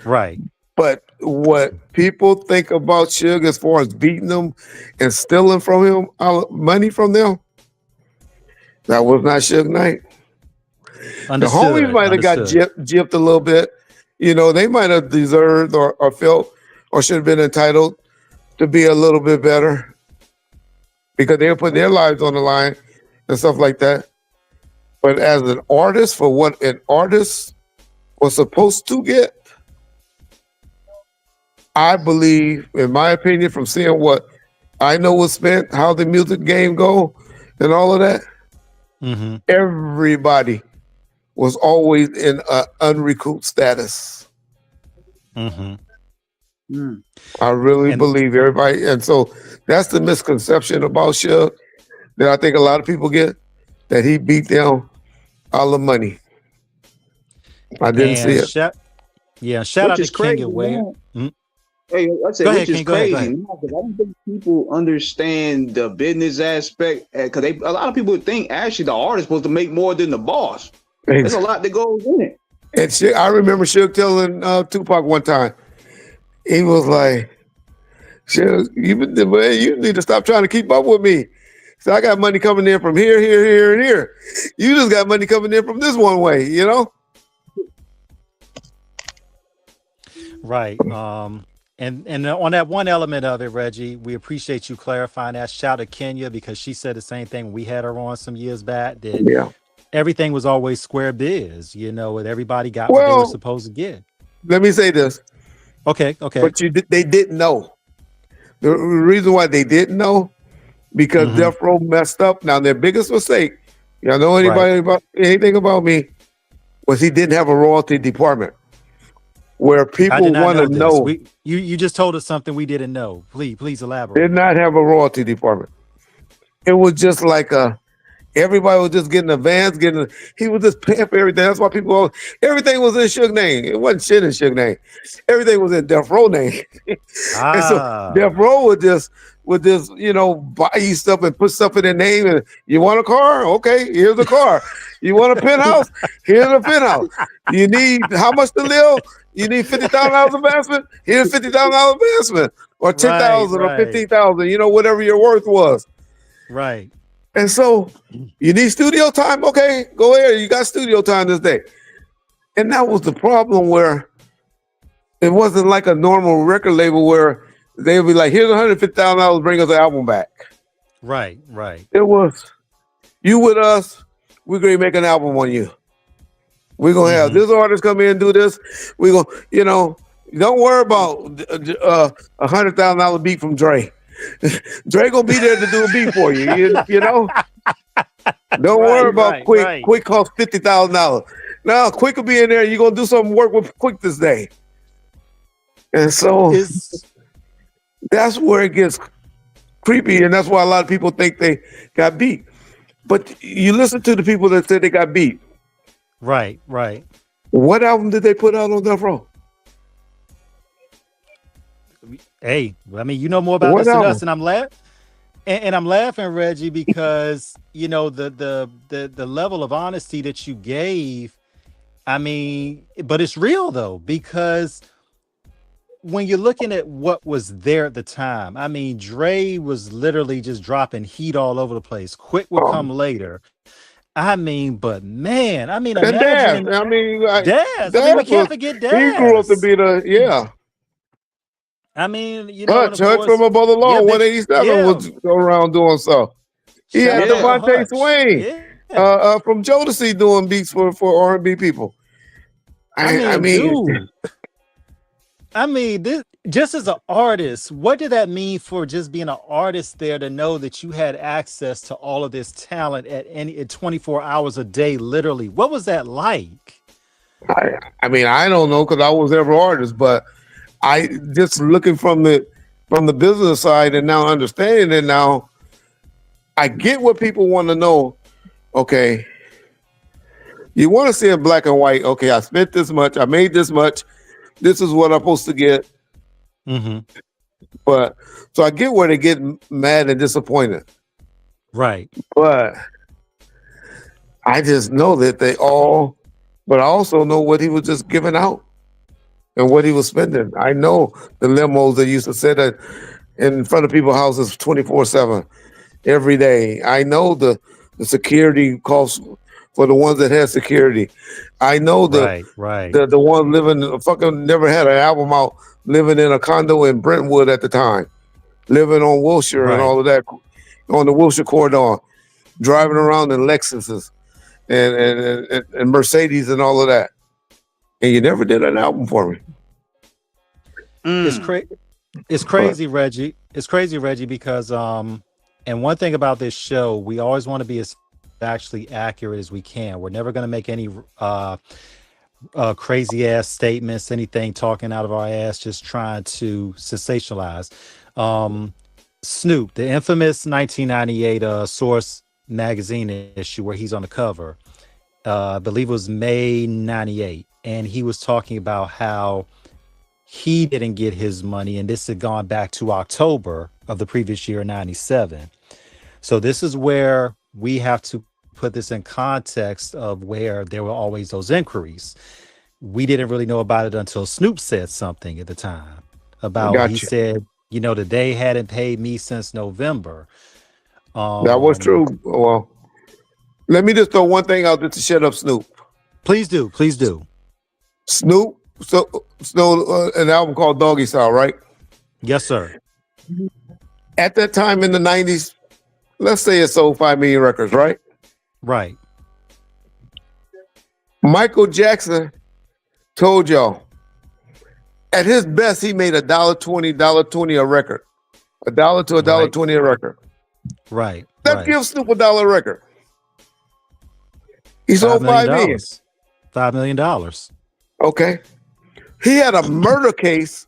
Right. But what people think about Suge as far as beating them and stealing from him money from them, that was not Suge Knight. Understood. The homies might have got gypped a little bit. They might have deserved or felt or should have been entitled to be a little bit better because they were putting their lives on the line and stuff like that. But as an artist, for what an artist was supposed to get, I believe, in my opinion, from seeing what I know was spent, how the music game go, and all of that, everybody was always in unrecouped status. Mm-hmm. I really believe everybody, and so that's the misconception about Suge that I think a lot of people get, that he beat them all the money. I didn't see it. Shout out to Kenya Ware. Hey, I say, go which ahead, is crazy. No, I don't think people understand the business aspect, because a lot of people think actually the artist supposed to make more than the boss. There's a lot that goes in it. And Suge, I remember Suge telling Tupac one time, he was like, "Suge, you need to stop trying to keep up with me. So I got money coming in from here, here, here, and here. You just got money coming in from this one way, you know?" Right. And on that one element of it, Reggie, we appreciate you clarifying that. Shout out to Kenya, because she said the same thing. We had her on some years back, that everything was always square biz, and everybody got what they were supposed to get. Let me say this. Okay. But they didn't know. The reason why they didn't know, because Death Row messed up. Now, their biggest mistake, y'all know anything about me, was he didn't have a royalty department where people want to know. You just told us something we didn't know. Please elaborate. Did not have a royalty department. It was just like everybody was just getting advanced, he was just paying for everything. That's why everything was in Suge's name. It wasn't shit in Suge's name. Everything was in Death Row name. And so Death Row would just buy you stuff and put stuff in their name. And you want a car? Okay, here's a car. You want a penthouse? Here's a penthouse. You need how much to live? You need $50,000 investment? Here's $50,000 investment, or $10,000 or $15,000. Whatever your worth was. Right. And so, you need studio time? Okay, go ahead. You got studio time this day. And that was the problem, where it wasn't like a normal record label where they would be like, here's $150,000, bring us an album back. Right. It was, you with us, we're going to make an album on you. We're going to have this artist come in and do this. We're going to, don't worry about $100,000 beat from Dre. Dre gonna be there to do a beat for you. Don't worry about Quick. Quick costs $50,000. Now Quick will be in there. You're gonna do some work with Quick this day. And so that's where it gets creepy, and that's why a lot of people think they got beat. But you listen to the people that said they got beat. Right. What album did they put out on Death Row? Hey, I mean, you know more about this than us, and I'm laughing, Reggie, because the level of honesty that you gave. I mean, but it's real though, because when you're looking at what was there at the time, I mean, Dre was literally just dropping heat all over the place. Quick would come later. I mean, but man, I mean, imagine. Daz. Daz. I mean, we can't forget Daz. He grew up to be I mean, Hutch from Above the Law, 187 was around doing so. He had Devontae Swain from Jodeci doing beats for R&B people. I mean, this, just as an artist, what did that mean for just being an artist there, to know that you had access to all of this talent at 24 hours a day, literally? What was that like? I mean, I don't know, because I was never an artist, but I just looking from the business side and now understanding it now, I get what people want to know. Okay, you want to see in black and white. Okay, I spent this much, I made this much. This is what I'm supposed to get. But so I get where they get mad and disappointed. Right. But I just know that but I also know what he was just giving out and what he was spending. I know the limos that used to sit in front of people's houses 24/7 every day. I know the security costs for the ones that had security. I know the ones living fucking never had an album out, living in a condo in Brentwood at the time, living on Wilshire and all of that, on the Wilshire Corridor, driving around in Lexuses and Mercedes and all of that. And you never did an album for me. It's crazy, Reggie. It's crazy, Reggie, because and one thing about this show, we always want to be as actually accurate as we can. We're never going to make any crazy ass statements, anything talking out of our ass, just trying to sensationalize. Snoop, the infamous 1998 Source magazine issue where he's on the cover, I believe it was May 98, and he was talking about how he didn't get his money, and this had gone back to October of the previous year, 97. So this is where we have to put this in context of where there were always those inquiries. We didn't really know about it until Snoop said something at the time about, he said, you know, that they hadn't paid me since November. That was true. Well, let me just throw one thing out just to shut up Snoop. Please do. Please do. Snoop, an album called Doggy Style, right? Yes, sir. At that time in the 90s, let's say it sold 5 million records, right? Right. Michael Jackson told y'all, at his best, he made $1.20 a record. $1 to $1.20 a record. Right. That gives Snoop $1 a record. He sold $5 million. $5 million. Okay. He had a murder case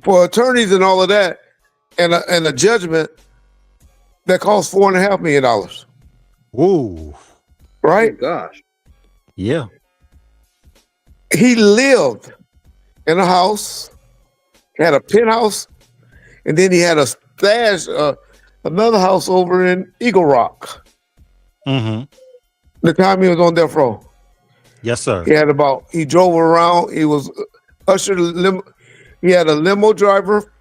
for attorneys and all of that, and a judgment that cost $4.5 million. Whoa. Right? Oh, gosh. Yeah. He lived in a house, had a penthouse, and then he had a stash, another house over in Eagle Rock. Mm-hmm. The time he was on death row. Yes, sir. He drove around. He was ushered. He had a limo driver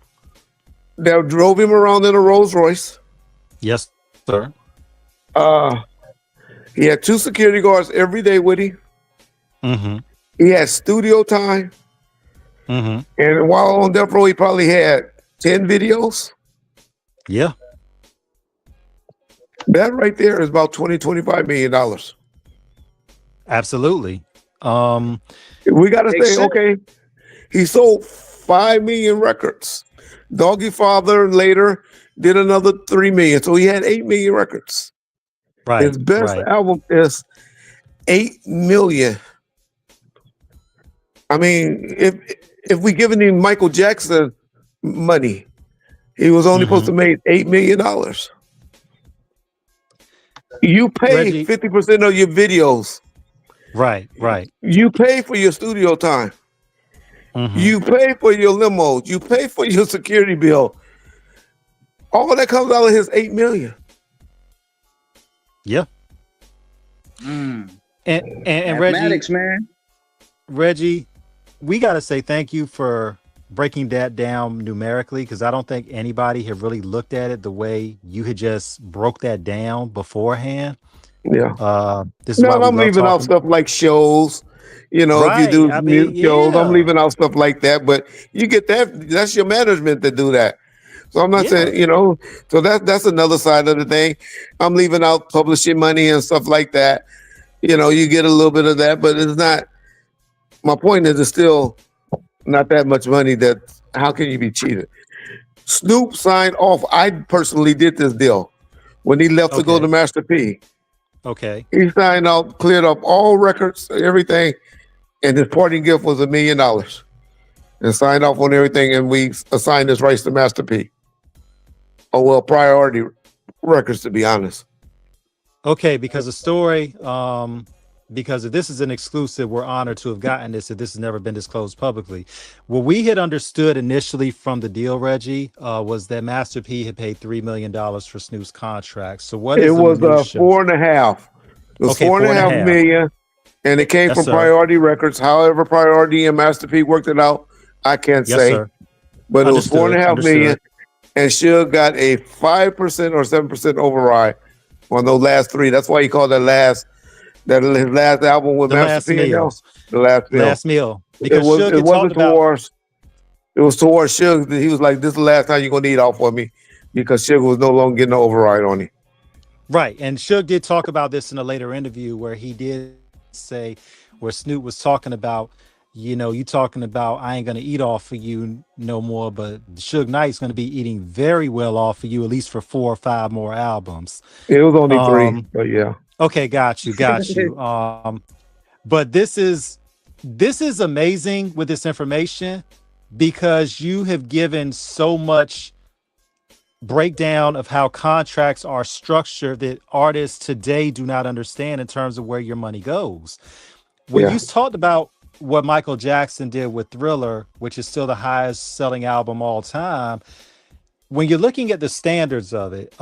that drove him around in a Rolls Royce. Yes, sir. He had 2 security guards every day with him. Mm-hmm. He had studio time. Mm-hmm. And while on death row, he probably had 10 videos. Yeah. That right there is about $25 million. Absolutely. We got to say, okay, he sold 5 million records. Doggy Father later did another 3 million. So he had 8 million records. Right. His best album is 8 million. I mean, if we giving him Michael Jackson money, he was only supposed to make $8 million. You pay Reggie, 50% of your videos. Right, right. You pay for your studio time. Mm-hmm. You pay for your limos. You pay for your security bill. All of that comes out of his 8 million. Yeah. And Mathematics, Reggie, we got to say thank you for breaking that down numerically, because I don't think anybody had really looked at it the way you had just broke that down beforehand. Yeah. I'm leaving out stuff like shows. You know, if you do music shows, I'm leaving out stuff like that. But you get that. That's your management to do that. So I'm not saying, you know, so that's another side of the thing. I'm leaving out publishing money and stuff like that. You know, you get a little bit of that, but it's not. My point is, it's still not that much money. That how can you be cheated? Snoop signed off. I personally did this deal when he left to go to Master P. Okay. He signed out, cleared up all records, everything, and his parting gift was $1 million. And signed off on everything, and we assigned his rights to Master P. Oh, well, Priority Records, to be honest. Okay, because the story, because if this is an exclusive, we're honored to have gotten this if this has never been disclosed publicly. What we had understood initially from the deal, Reggie, was that Master P had paid $3 million for Snoop's contract. So what is it was 4.5. It was 4.5 million, and it came from Priority Records. However, Priority and Master P worked it out, I can't say. Sir. But it was 4.5 million, and Suge got a 5% or 7% override on those last 3. That's why he called his last album with Master P. The last meal. Because it wasn't towards. It was towards Suge. He was like, "This is the last time you're gonna need off for me," because Suge was no longer getting the override on him. Right, and Suge did talk about this in a later interview where he did say, where Snoop was talking about, you know, you talking about I ain't gonna eat off of you no more, but Suge Knight's gonna be eating very well off of you, at least for 4 or 5 more albums. It was only 3, but yeah. Okay, got you. But this is amazing with this information because you have given so much breakdown of how contracts are structured that artists today do not understand in terms of where your money goes. When you talked about what Michael Jackson did with Thriller, which is still the highest selling album all time, when you're looking at the standards of it,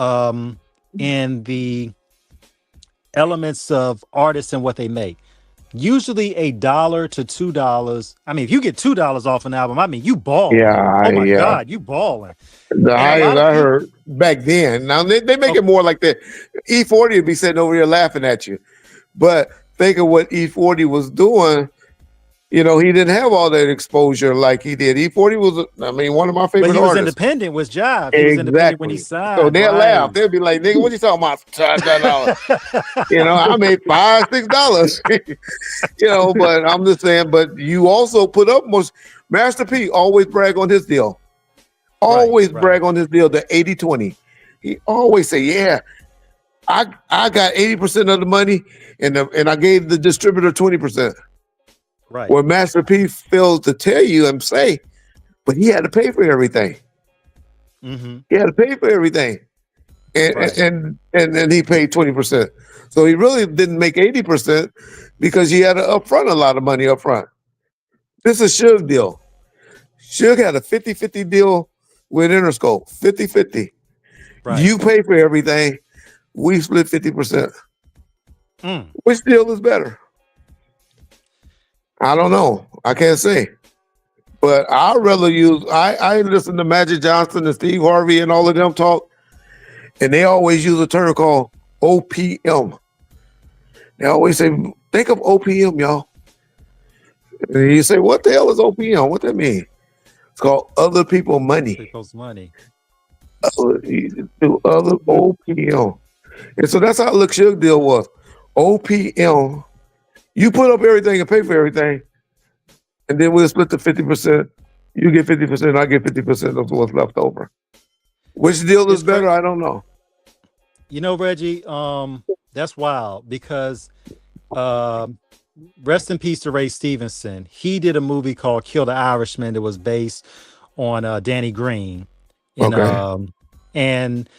and the elements of artists and what they make, usually $1 to $2. I mean, if you get $2 off an album, I mean, you balling. Yeah, oh my God, you balling. The highest I heard back then. Now they make it more like that. E40 would be sitting over here laughing at you, but think of what E40 was doing. You know, he didn't have all that exposure like he did. E40 was, I mean, one of my favorite But he was artists. Independent with Jive. He was independent when he signed. So they'll laugh. They'll be like, nigga, what you talking about? You know, I made $5, $6. You know, but I'm just saying, but you also put up most. Master P always brag on his deal. Always brag on his deal, the 80-20. He always say, yeah, I got 80% of the money and I gave the distributor 20%. Right. Where Master P fails to tell you and say, but he had to pay for everything. Mm-hmm. He had to pay for everything. And he paid 20%. So he really didn't make 80% because he had to upfront a lot of money upfront. This is Suge deal. Suge had a 50-50 deal with Interscope. 50-50. Right. You pay for everything. We split 50%. Which deal is better? I don't know. I can't say. But I'd rather use, I listen to Magic Johnson and Steve Harvey and all of them talk, and they always use a term called OPM. They always say, think of OPM, y'all. And you say, what the hell is OPM? What that mean? It's called other people money. People's money. Other OPM. And so that's how Look Suge deal was. OPM. You put up everything and pay for everything, and then we'll split the 50%. You get 50%, I get 50% of what's left over. Which deal is better? I don't know. You know, Reggie, that's wild because rest in peace to Ray Stevenson. He did a movie called Kill the Irishman that was based on Danny Green. And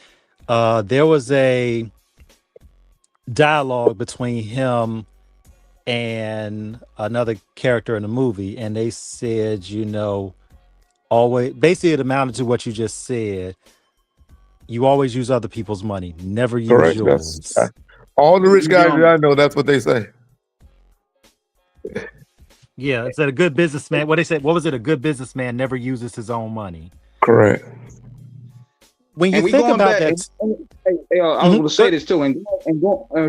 there was a dialogue between him and another character in the movie, and they said, you know, always basically it amounted to what you just said. You always use other people's money, never use yours. All the rich guys that I know, that's what they say. Yeah, it's that a good businessman. What they said, what was it? A good businessman never uses his own money. Correct. When you think about that, I was going to say this too.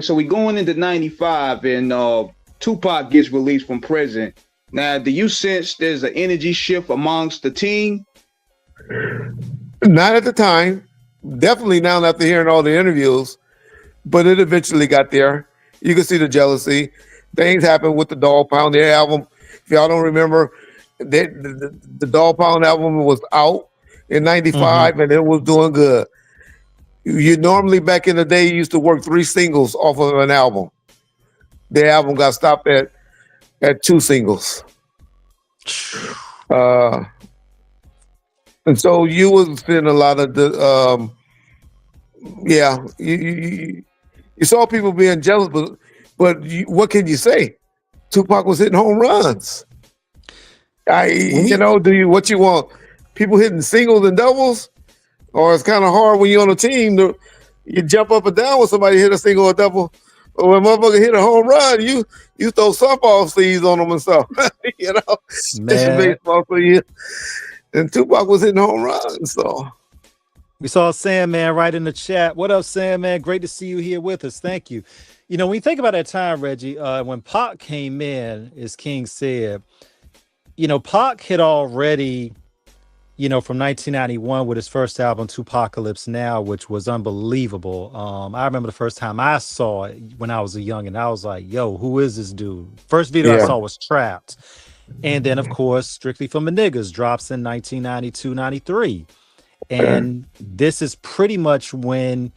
So we going into 95, and Tupac gets released from prison. Now, do you sense there's an energy shift amongst the team? Not at the time. Definitely now after hearing all the interviews, but it eventually got there. You can see the jealousy. Things happened with the Dog Pound, their album. If y'all don't remember, the Dog Pound album was out in 95, and it was doing good. You normally, back in the day, you used to work 3 singles off of an album. The album got stopped at 2 singles. And so you was seeing a lot of the, you saw people being jealous, but what can you say? Tupac was hitting home runs. What you want? People hitting singles and doubles? Or it's kind of hard when you're on a team you jump up and down when somebody hit a single or double. But when motherfucker hit a home run, you throw softball sleeves on them and stuff. You know, man. Baseball for you. And Tupac was hitting home runs. So we saw Sandman right in the chat. What up, Sandman? Great to see you here with us. Thank you. You know, when you think about that time, Reggie, when Pac came in, as King said, you know, Pac had already, you know, from 1991 with his first album, Tupacalypse Now, which was unbelievable. I remember the first time I saw it when I was a youngin', I was like, yo, who is this dude? First video I saw was Trapped. And then, of course, Strictly for My Niggas drops in 1992, 93. And this is pretty much when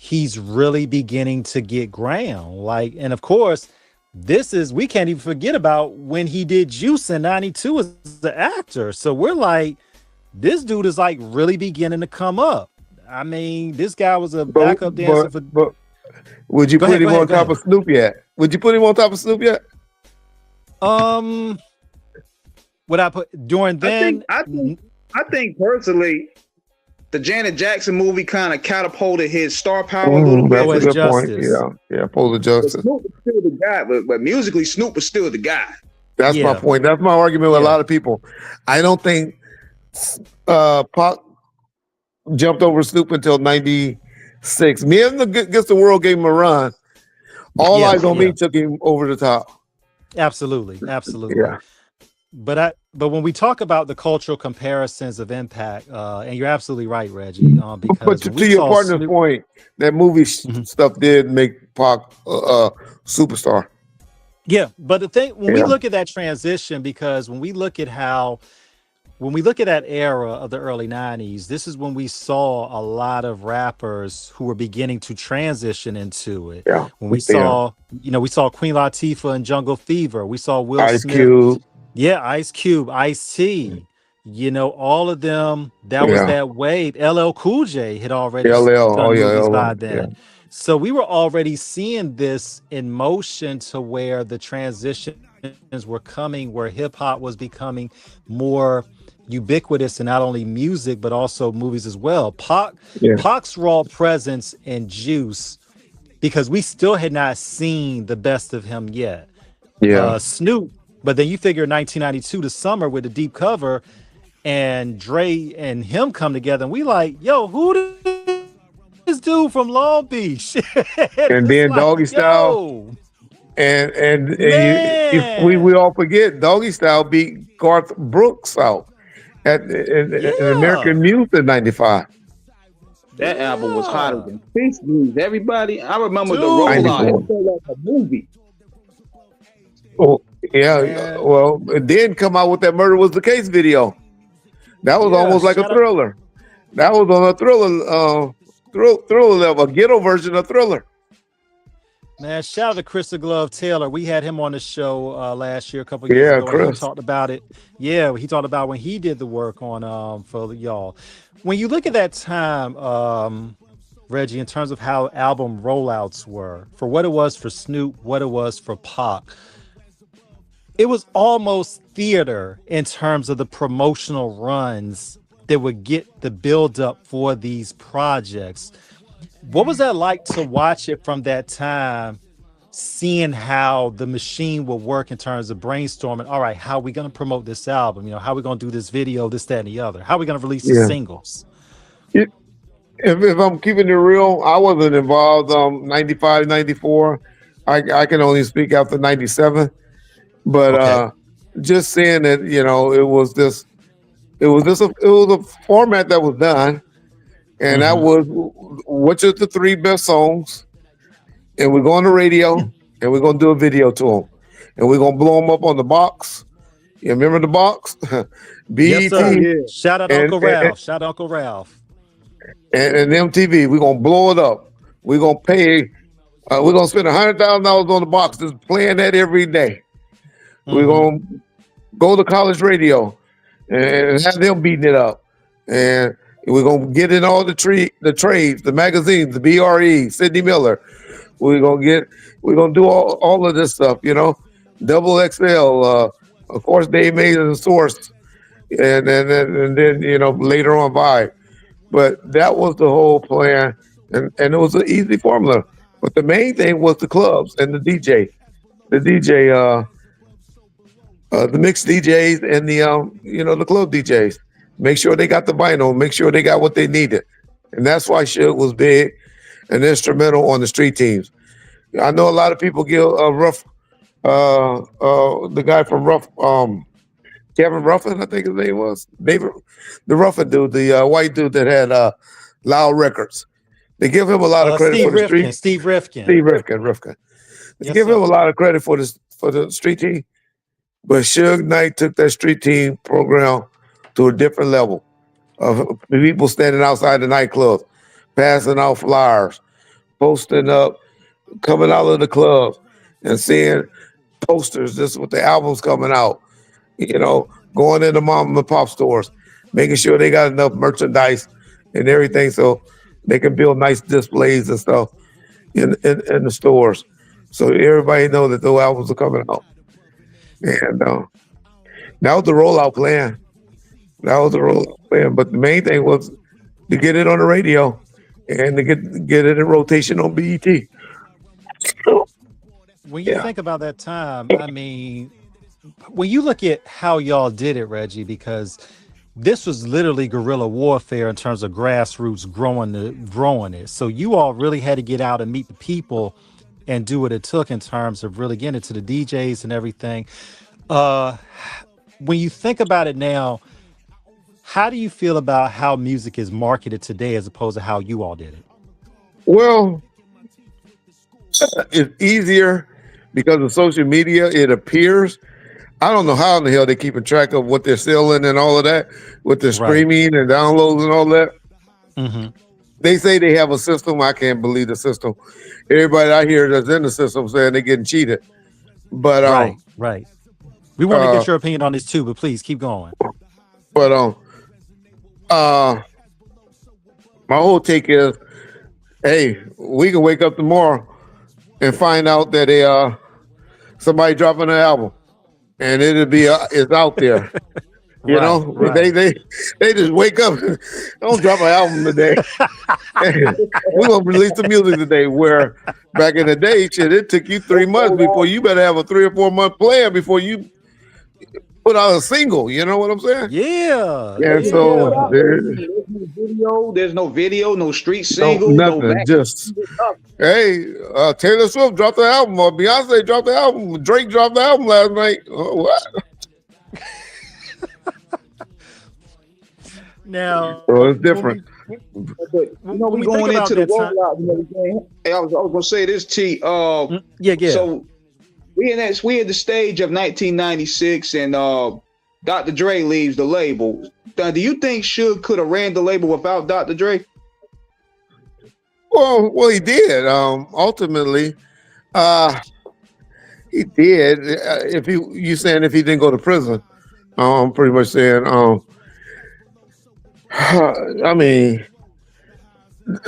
he's really beginning to get ground. Like, and of course, we can't even forget about when he did Juice in 92 as the actor. So we're like, this dude is like really beginning to come up. I mean, this guy was a backup dancer for. But would you put him on top of Snoop yet? Would you put him on top of Snoop yet? Would I put during then? I think personally, the Janet Jackson movie kind of catapulted his star power a little bit. That's a good point. Yeah, Polar Justice. Snoop was still the guy, but musically, Snoop was still the guy. That's my point. That's my argument with a lot of people. I don't think Pac jumped over Snoop until 96. Me and Against the World gave him a run. All Eyes on Me took him over the top. Absolutely. Yeah. But when we talk about the cultural comparisons of impact, and you're absolutely right, Reggie. Because but to your partner's point, that movie stuff did make Pac a superstar. Yeah, but the thing when we look at that transition, because when we look at that era of the early 90s, this is when we saw a lot of rappers who were beginning to transition into it. Yeah. When we saw, we saw Queen Latifah and Jungle Fever. We saw Will Ice Smith. Cube. Yeah, Ice Cube, Ice-T. All of them, that was that wave. LL Cool J had already done movies by then. Yeah. So we were already seeing this in motion to where the transitions were coming, where hip-hop was becoming more ubiquitous in not only music, but also movies as well. Pac's raw presence in Juice, because we still had not seen the best of him yet. Snoop, but then you figure 1992, the summer with the deep cover, and Dre and him come together, and we like, yo, who this dude from Long Beach? And then like, Doggy Style. And we all forget Doggy Style beat Garth Brooks out at American Muse in 95. That album was hotter than Peace News. Everybody, I remember the rollout. It felt like a movie. Oh, yeah. Well, it did come out with that Murder Was the Case video. That was almost like a Thriller. That was on a Thriller level, a ghetto version of Thriller. Man, shout out to Chris the Glove Taylor. We had him on the show last year, a couple years ago. Chris. He talked about it. Yeah, he talked about when he did the work on for y'all. When you look at that time, Reggie, in terms of how album rollouts were, for what it was for Snoop, what it was for Pac, it was almost theater in terms of the promotional runs that would get the build up for these projects. What was that like to watch it from that time, seeing how the machine would work in terms of brainstorming? All right, how are we going to promote this album? How are we going to do this video, this, that, and the other? How are we going to release the singles? If I'm keeping it real, I wasn't involved 95, 94. I can only speak after 97. But just saying that, it was a format that was done, and that was which are the 3 best songs, and we're going to radio, and we're going to do a video to them, and we're going to blow them up on the box. You remember the box? BET. Yes, sir. Yeah. Shout out Uncle Ralph. Shout out Uncle Ralph. And MTV. We're going to blow it up. We're going to pay. We're going to spend $100,000 on the box, just playing that every day. We're going to go to college radio and have them beating it up. And we're going to get in all the trades, the magazines, the BRE, Sidney Miller. We're going to do all of this stuff, Double XL, of course, Dave Mays and Source, and then later on Vibe. But that was the whole plan, and it was an easy formula. But the main thing was the clubs and the DJ. The mixed DJs and the club DJs. Make sure they got the vinyl. Make sure they got what they needed, and that's why Suge was big and instrumental on the street teams. I know a lot of people give Rough, the guy from Rough, Kevin Ruffin, I think his name was David, the Ruffin dude, the white dude that had Loud Records. They give him a lot of credit for the street. Steve Rifkin. They give him a lot of credit for the street team. But Suge Knight took that street team program to a different level of people standing outside the nightclubs, passing out flyers, posting up, coming out of the clubs and seeing posters. This is what the album's coming out. Going into mom and pop stores, making sure they got enough merchandise and everything so they can build nice displays and stuff in the stores. So everybody know that those albums are coming out. And that was the rollout plan. But the main thing was to get it on the radio and to get it in rotation on BET. When you think about that time, I mean, when you look at how y'all did it, Reggie, because this was literally guerrilla warfare in terms of grassroots growing it. So you all really had to get out and meet the people and do what it took in terms of really getting into the DJs and everything. When you think about it now, how do you feel about how music is marketed today as opposed to how you all did it? Well, it's easier because of social media. It appears. I don't know how in the hell they're keeping track of what they're selling and all of that with their streaming and downloads and all that. Mm-hmm. They say they have a system. I can't believe the system. Everybody I hear that's in the system saying they're getting cheated. But right. We want to get your opinion on this too, but please keep going. But my whole take is, hey, we can wake up tomorrow and find out that somebody dropping an album, and it'll be it's out there. You know, right. They just wake up, don't drop an album today. We're gonna release the music today. Where back in the day, shit, it took you 3 months before you better have a 3 or 4 month plan before you put out a single. You know what I'm saying? Yeah. And so there's no video, no street single, nothing. Just hey, Taylor Swift dropped the album, or Beyonce dropped the album, Drake dropped the album last night. What? Now, it's different. We going into the rollout. Hey, I was gonna say this, T. Yeah. So we in the stage of 1996, and Dr. Dre leaves the label. Now, do you think Suge could have ran the label without Dr. Dre? Well, he did. Ultimately, he did. If you saying if he didn't go to prison, I'm pretty much saying. I mean,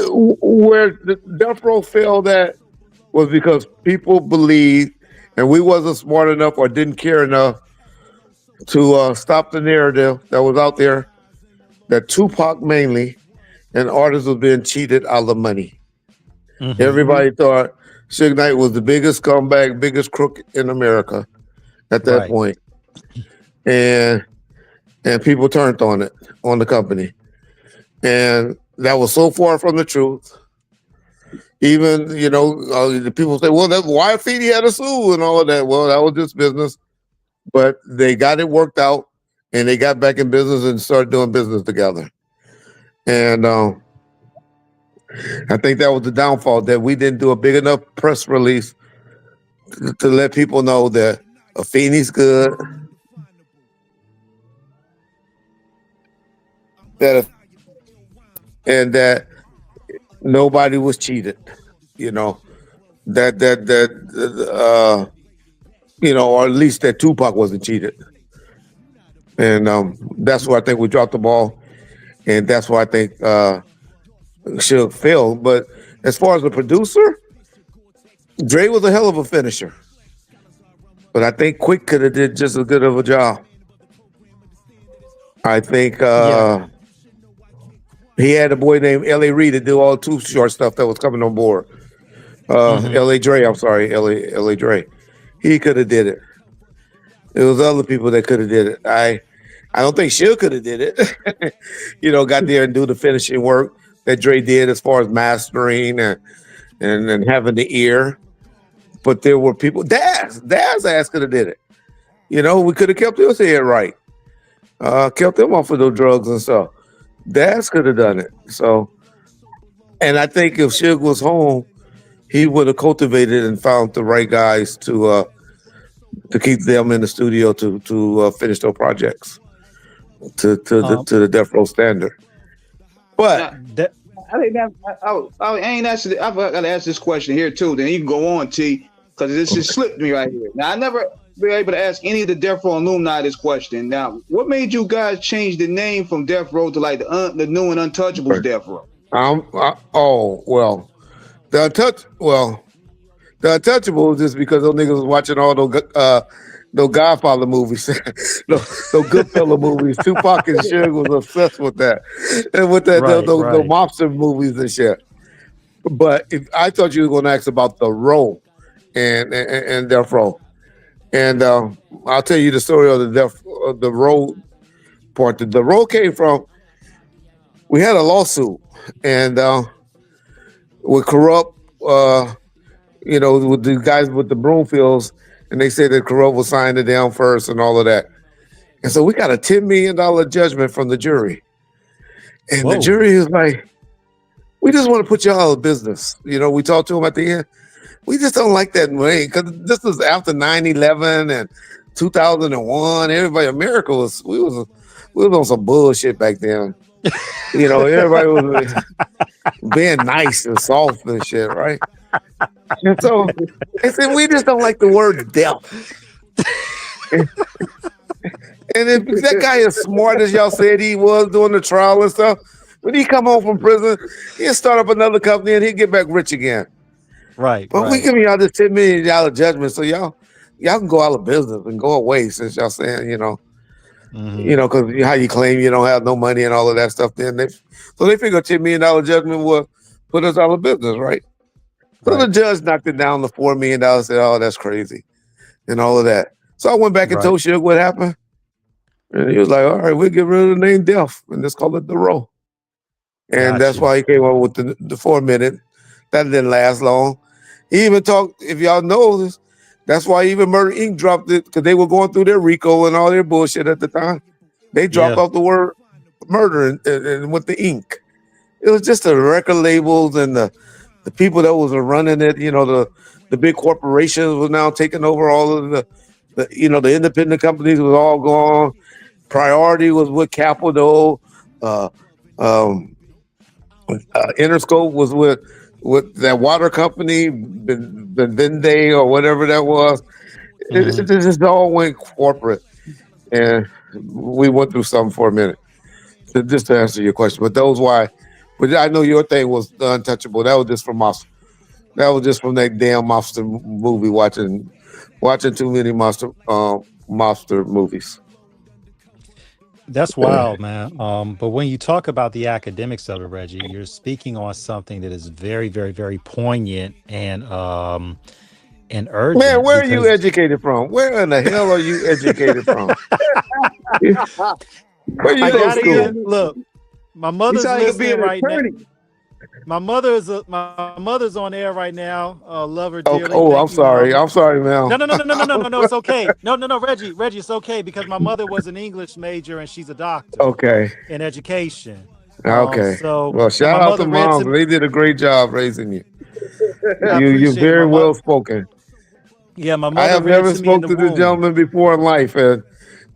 where the Death Row failed at was because people believed, and we wasn't smart enough or didn't care enough to stop the narrative that was out there that Tupac mainly and artists was being cheated out of money. Mm-hmm. Everybody thought Suge Knight was the biggest scumbag, biggest crook in America at that point. And people turned on the company. And that was so far from the truth. Even, the people say, well, that's why Feeney had a sue and all of that. Well, that was just business. But they got it worked out, and they got back in business and started doing business together. And I think that was the downfall, that we didn't do a big enough press release to let people know that Feeney's good, and that nobody was cheated, or at least that Tupac wasn't cheated. And that's why I think we dropped the ball, and that's why I think Suge failed. But as far as the producer, Dre was a hell of a finisher, but I think Quick could have did just as good of a job. I think he had a boy named L.A. Reid to do all Too Short stuff that was coming on board. L.A. Dre, I'm sorry, L.A. Dre. He could have did it. It was other people that could have did it. I don't think Suge could have did it. Got there and do the finishing work that Dre did as far as mastering and having the ear. But there were people. Daz ass could have did it. We could have kept his head right. Kept him off of those drugs and stuff. Daz could have done it. So, and I think if Suge was home, he would have cultivated and found the right guys to keep them in the studio to finish their projects to the Death Row standard. But I ain't asked. I've got to ask this question here too. Then you can go on, T, because this just slipped me right here. Now I never been able to ask any of the Death Row alumni this question. Now, what made you guys change the name from Death Row to like the new and Untouchables Death Row? The Untouchables is because those niggas was watching all those Godfather movies, those Goodfellas movies. Tupac and Suge was obsessed with that, and with that those mobster movies and shit. But I thought you were going to ask about the Row and Death Row, and I'll tell you the story of the Row part. The Row came from. We had a lawsuit, and with corrupt. With the guys with the Broomfields, and they said that Corrupt was signing it down first and all of that. And so we got a $10 million judgment from the jury. And the jury is like, we just want to put y'all out of business. We talked to them at the end. We just don't like that way because this was after 9/11 and 2001. America was, we was on some bullshit back then. Everybody was being nice and soft and shit, right? And so they said, we just don't like the word death. And if that guy is smart as y'all said he was doing the trial and stuff, when he come home from prison, he'll start up another company and he'll get back rich again. Right. But we giving y'all this $10 million judgment, so y'all can go out of business and go away since y'all saying, because how you claim you don't have no money and all of that stuff. Then they figure $10 million judgment will put us out of business, right? So the judge knocked it down to $4 million, said, oh, that's crazy, and all of that. So I went back and told Suge what happened. And he was like, all right, we'll get rid of the name Death and just call it The Row. And that's why he came up with the 4 minute. That didn't last long. He even talked, if y'all know this, that's why even Murder Inc. dropped it, because they were going through their RICO and all their bullshit at the time. They dropped off the word murder and with the ink. It was just the record labels and the people that was running it, the big corporations was now taking over all of the independent companies was all gone. Priority was with Capital. Interscope was with that water company, Vende or whatever that was. It just all went corporate. And we went through something for a minute. Just to answer your question. But But I know your thing was the Untouchable. That was just from Monster. That was just from that damn Monster movie. Watching too many Monster movies. That's wild, man. But when you talk about the academics of it, Reggie, you're speaking on something that is very, very, very poignant and urgent. Man, where are you educated from? Where in the hell are you educated from? Where you go to school? Look. My mother's listening right now. My mother's on air right now. Love her dearly. Oh, I'm sorry. I'm sorry, man. No. It's okay. No, Reggie, it's okay because my mother was an English major and she's a doctor. Okay. In education. Okay. So shout out to moms. They did a great job raising you. You're very well spoken. Yeah, my mother. I have never spoken to this gentleman before in life, and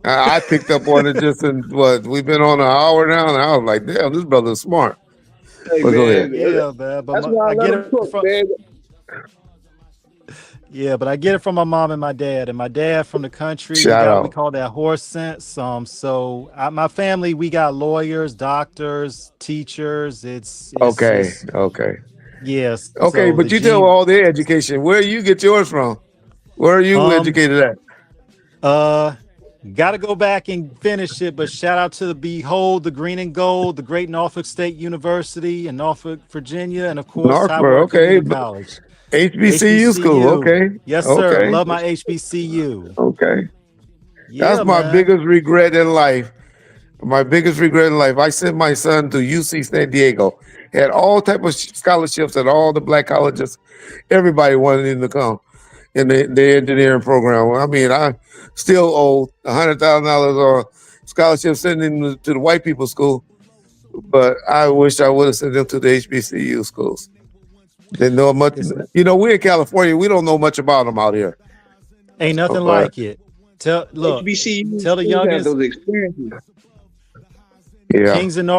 I picked up on it just in we've been on an hour now, and I was like, damn, this brother's smart. Hey, but man, go ahead. Yeah, man. But that's why I get it from. Yeah, but I get it from my mom and my dad. And my dad from the country, we call that horse sense. My family, we got lawyers, doctors, teachers. It's okay. Yes. Okay, but you tell all their education. Where you get yours from? Where are you educated at? Got to go back and finish it, but shout out to the Green and Gold, the great Norfolk State University in Norfolk, Virginia, and of course, Norfolk, okay. College. HBCU school, okay. Yes, sir. Okay. Love my HBCU. Okay. Yeah, that's my biggest regret in life. I sent my son to UC San Diego. Had all type of scholarships at all the black colleges. Everybody wanted him to come in the engineering program. I mean, I still owe $100,000 on scholarship sending him to the white people's school, but I wish I would have sent them to the HBCU schools. Didn't know much. We're in California. We don't know much about them out here. Ain't nothing like it. Tell the youngest. Those experiences. Yeah.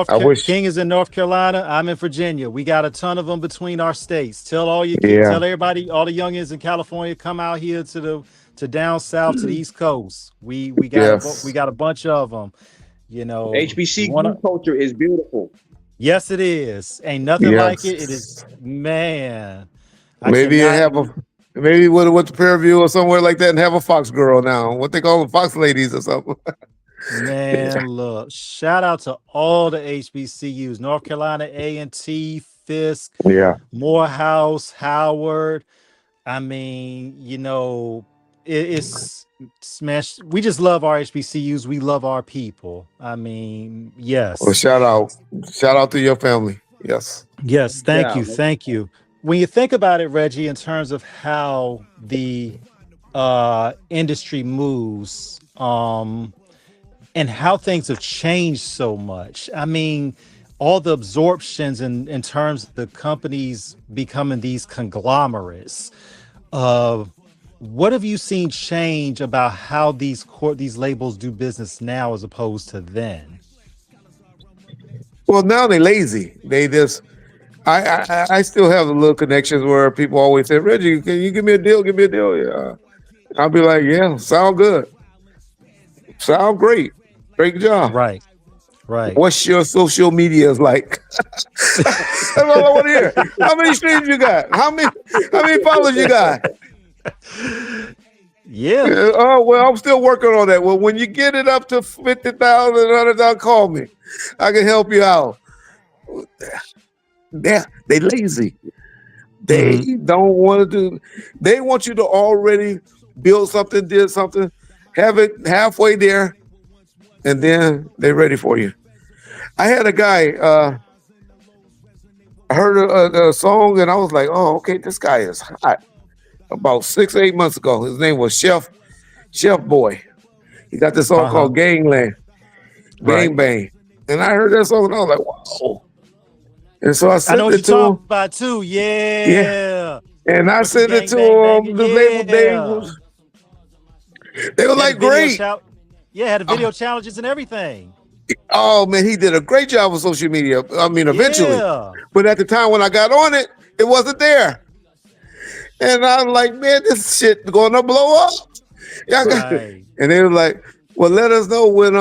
I wish. King is in North Carolina. I'm in Virginia. We got a ton of them between our states. Tell Yeah. everybody, all the youngins in California, come out here to down south to the East Coast. We got Yes. a bunch of them. You know, we HBCU culture is beautiful. Yes, it is. Ain't nothing like it. It is, Yes. man. I Maybe cannot. have a maybe with the Fairview or somewhere like that and have a Fox girl now. What they call them, Fox ladies or something. Man, look, shout out to all the HBCUs, North Carolina, A&T, Fisk, Yeah. Morehouse, Howard. I mean, you know, it's smashed. We just love our HBCUs. We love our people. I mean, Well, yes. shout out to your family. Yes. Yes, thank Yeah. you. Thank you. When you think about it, Reggie, in terms of how the industry moves, and how things have changed so much. I mean, all the absorptions in terms of the companies becoming these conglomerates. What have you seen change about how these labels do business now as opposed to then? Well, now they lazy. They just. I still have a little connections where people always say, Reggie, can you give me a deal? Give me a deal. Yeah. I'll be like, yeah, sound good. Sound great. Great job. Right, right. What's your social medias like? That's all I want to hear. How many streams you got? How many followers you got? Yeah. Oh, well, I'm still working on that. Well, when you get it up to 50,000, 100,000, call me. I can help you out. They lazy. They don't want to do. They want you to already build something, did something, have it halfway there, and then they're ready for you. I had a guy. I heard a song, and I was like, "Oh, okay, this guy is hot." About 6, 8 months ago, his name was Chef Boy. He got this song called Gangland, Right. Gang Bang, and I heard that song, and I was like, "Whoa!" And so I I sent know what it you're to him. talking about too. Yeah, Yeah. and I With the sent it gang to bang him. banging. The label they were Had a like, video "Great." had a video challenges and everything. Oh man, he did a great job with social media. I mean, eventually, Yeah. but at the time when I got on it, it wasn't there. And I'm like, man, this shit gonna blow up. Yeah, Right. and they were like, well, let us know when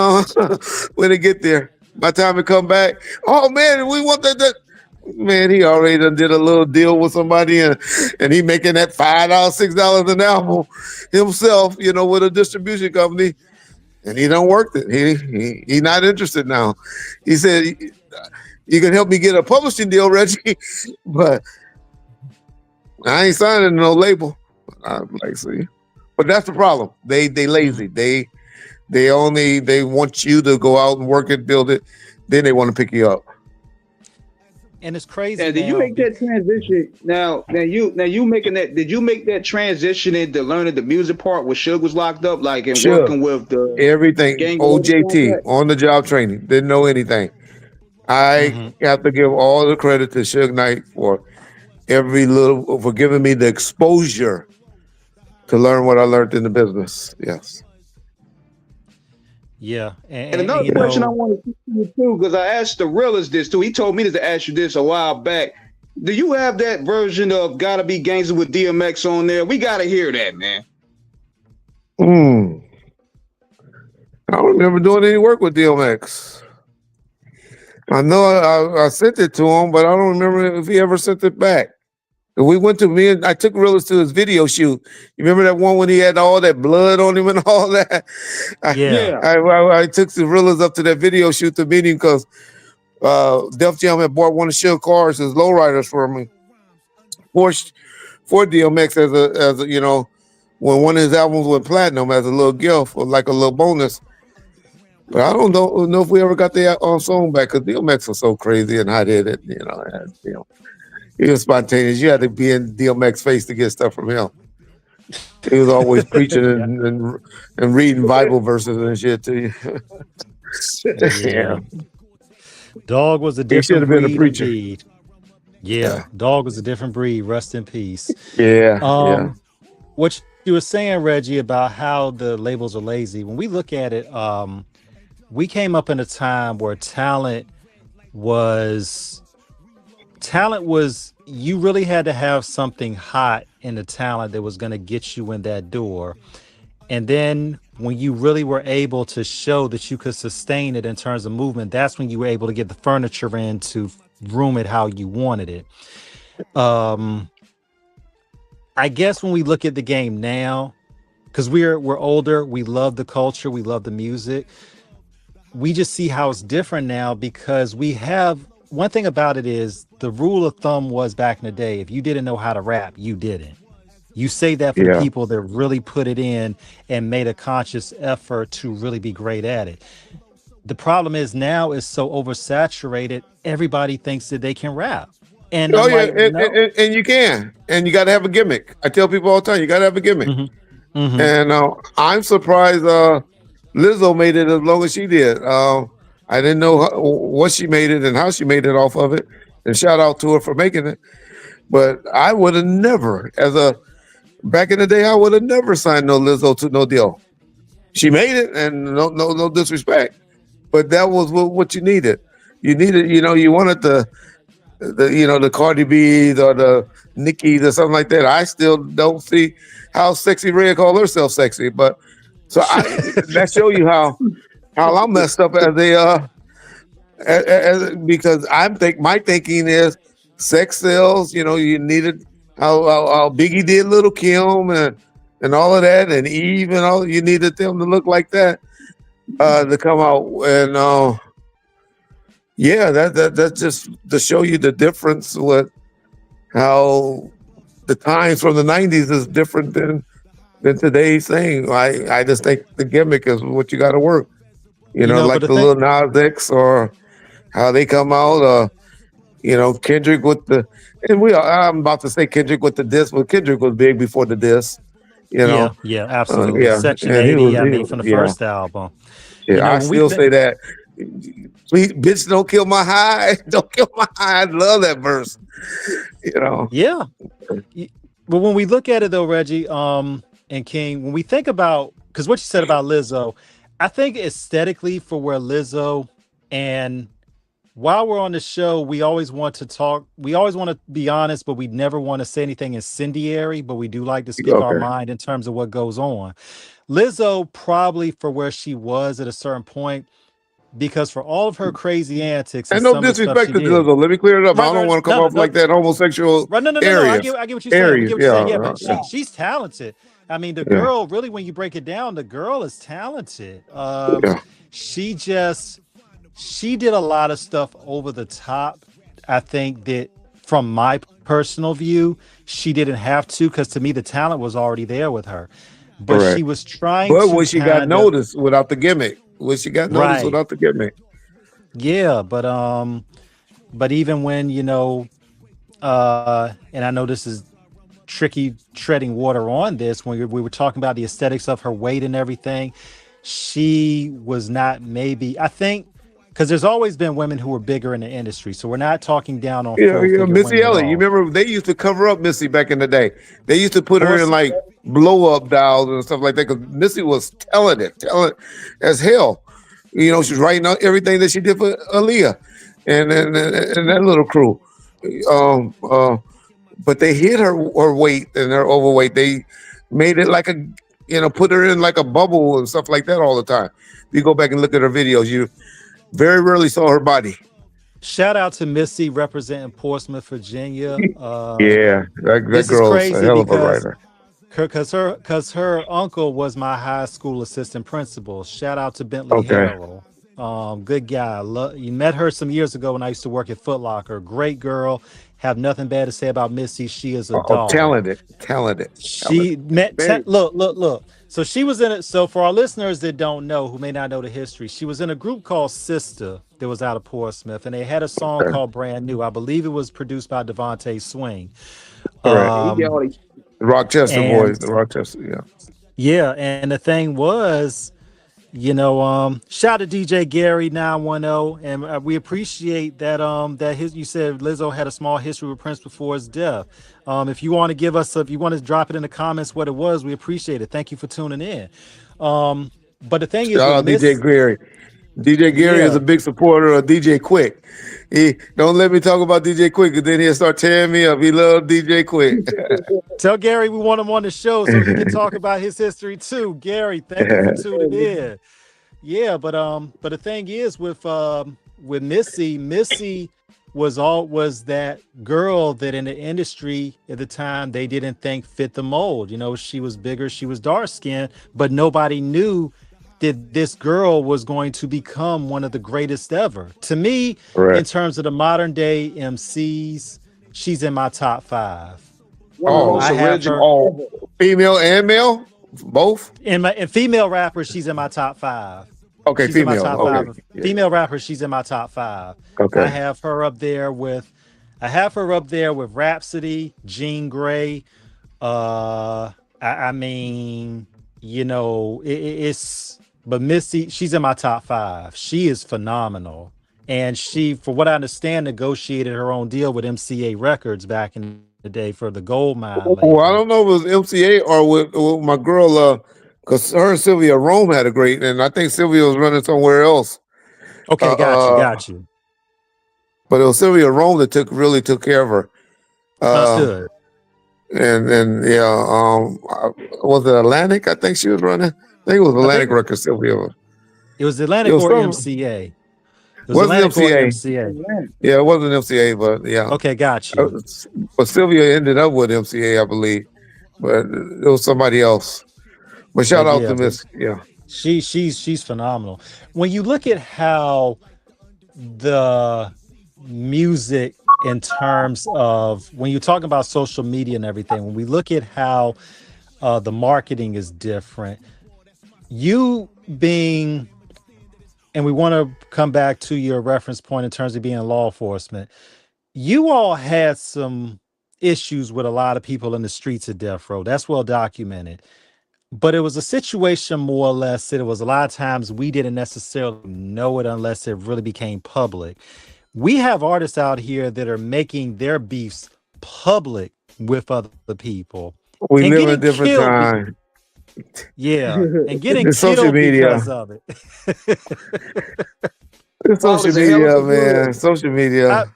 when it get there. By the time it come back, oh man, we want that. Man, he already done did a little deal with somebody, and he making that $5, $6 an album himself, you know, with a distribution company, and he done worked it. He not interested now. He said, you can help me get a publishing deal, Reggie, but I ain't signing no label. I'm like, see, but that's the problem. They lazy. They want you to go out and work it, build it, then they want to pick you up. And it's crazy. Yeah, did you make that transition? Now you making that? Did you make that transition into learning the music part where Suge was locked up, like and working with the everything? gang OJT on the job training. Didn't know anything. I have to give all the credit to Suge Knight for for giving me the exposure to learn what I learned in the business. Yes. Yeah. And another question I want to you too, because I asked the realist this too. He told me to ask you this a while back. Do you have that version of "Gotta Be Gangsta" with DMX on there? We gotta hear that, man. I don't remember doing any work with DMX. I know I sent it to him, but I don't remember if he ever sent it back. We went to I took Realist to his video shoot. You remember that one when he had all that blood on him and all that? I took the Realist up to that video shoot to meet him because Def Jam had bought one of Suge cars as lowriders for me. For DMX as a you know, when one of his albums went platinum as a little gift or like a little bonus. But I don't know if we ever got the song back because DMX was so crazy and hot-headed, you know. He was spontaneous. You had to be in DMX face to get stuff from him. He was always preaching and reading Bible verses and shit to you. Yeah. Dog was a different should have been a breed preacher. indeed. Yeah. Dog was a different breed. Rest in peace. Yeah. What you were saying, Reggie, about how the labels are lazy. When we look at it, we came up in a time where was you really had to have something hot in the talent that was going to get you in that door. And then when you really were able to show that you could sustain it in terms of movement, that's when you were able to get the furniture in to room it how you wanted it. I guess when we look at the game now, because we're older, we love the culture, we love the music. We just see how it's different now because we have one thing about it is the rule of thumb was back in the day, if you didn't know how to rap, you didn't. You say that for the people that really put it in and made a conscious effort to really be great at it. The problem is now it's so oversaturated, everybody thinks that they can rap. And Oh I'm yeah, like, no. and you can, and you got to have a gimmick. I tell people all the time, you got to have a gimmick. And I'm surprised Lizzo made it as long as she did. I didn't know what she made it and how she made it off of it. And shout out to her for making it. But I would have never, back in the day, I would have never signed no Lizzo to no deal. She made it, and no disrespect, but that was what you needed. You needed, you wanted the Cardi B's or the Nicki's or something like that. I still don't see how Sexy Red call herself sexy, but so that show you how I'm messed up because my thinking is sex sells. You needed how Biggie did Little Kim and all of that, and Eve and all. You needed them to look like that to come out and. Yeah, that's just to show you the difference with how the times from the 90s is different than today's thing. I just think the gimmick is what you got to work. Like the little Nas X or how they come out. Kendrick with I'm about to say Kendrick with the disc, but Kendrick was big before the disc. Yeah, absolutely. Section 80. From the first album. Yeah, I still say that. Please, bitch, don't kill my high. Don't kill my high. I love that verse. Yeah. But when we look at it though, Reggie, and King, when we think about, because what you said about Lizzo, I think aesthetically for where Lizzo, and while we're on the show, we always want to be honest, but we never want to say anything incendiary, but we do like to speak our mind in terms of what goes on. Lizzo probably for where she was at a certain point, because for all of her crazy antics, and no disrespect to Lizzo, let me clear it up. I don't want to come off like that homosexual. No. I get what you're saying. Yeah, but she's talented. I mean, the girl, really, when you break it down, the girl is talented. She did a lot of stuff over the top. I think that from my personal view, she didn't have to, because to me, the talent was already there with her. But she was trying to. But when she got noticed without the gimmick. Without the gimmick. Yeah, but even when, and I know this is tricky treading water on this, when we were talking about the aesthetics of her weight and everything, she was not I think, because there's always been women who were bigger in the industry, so we're not talking down on Missy Elliott. You remember they used to cover up Missy back in the day. They used to put her in like blow up dolls and stuff like that, because Missy was talented as hell. She's writing out everything that she did for Aaliyah and that little crew. But they hid her weight and her overweight. They made it like put her in like a bubble and stuff like that all the time. If you go back and look at her videos, you very rarely saw her body. Shout out to Missy representing Portsmouth, Virginia. That girl's a hell of a writer. Because her uncle was my high school assistant principal. Shout out to Bentley Harrell. Good guy. You met her some years ago when I used to work at Foot Locker. Great girl. Have nothing bad to say about Missy. She is a dog. Talented. She met. Look. So she was in it. So for our listeners that don't know, who may not know the history, she was in a group called Sister that was out of Portsmouth, and they had a song called Brand New. I believe it was produced by Devontae Swing. Rochester boys, the Rochester, yeah. And the thing was, shout out to DJ Gary 910, and we appreciate that. You said Lizzo had a small history with Prince before his death. If you want to if you want to drop it in the comments what it was, we appreciate it. Thank you for tuning in. But the thing is, DJ Gary, DJ Gary is a big supporter of DJ Quick. He don't let me talk about DJ Quick, because then he'll start tearing me up. He loves DJ Quick. Tell Gary we want him on the show so he can talk about his history too. Gary, thank you for tuning in. Yeah, but the thing is with Missy was that girl that in the industry at the time they didn't think fit the mold. You know, she was bigger, she was dark skinned, but nobody knew that this girl was going to become one of the greatest ever. To me, in terms of the modern day MCs, she's in my top 5. I have her. Female and male, both. In female rappers, she's in my top 5. Okay, she's female. In my top okay. 5. Yeah. Female rappers, she's in my top 5. Okay. I have her up there with Rhapsody, Jean Grey. I mean, you know, but Missy, she's in my top 5. She is phenomenal. And she, for what I understand, negotiated her own deal with MCA Records back in the day for the Gold Mine label. Well, I don't know if it was MCA or with my girl, because her and Sylvia Rome had a great, and I think Sylvia was running somewhere else. Okay, got you. But it was Sylvia Rome that really took care of her. Understood. And was it Atlantic? I think she was running. I think it was Atlantic Records. Sylvia. It was Atlantic or MCA. It was wasn't MCA. Yeah, it wasn't MCA, but yeah. Okay, got you. But Sylvia ended up with MCA, I believe, but it was somebody else. But shout out to Miss. Yeah, she's phenomenal. When you look at how the music, in terms of when you talk about social media and everything, when we look at how the marketing is different, you being, and we want to come back to your reference point in terms of being law enforcement, you all had some issues with a lot of people in the streets of Death Row. That's well documented. But it was a situation more or less that it was a lot of times we didn't necessarily know it unless it really became public. We have artists out here that are making their beefs public with other people. We live in a different time. Yeah, and getting killed because of it. It's social media, man. Social media.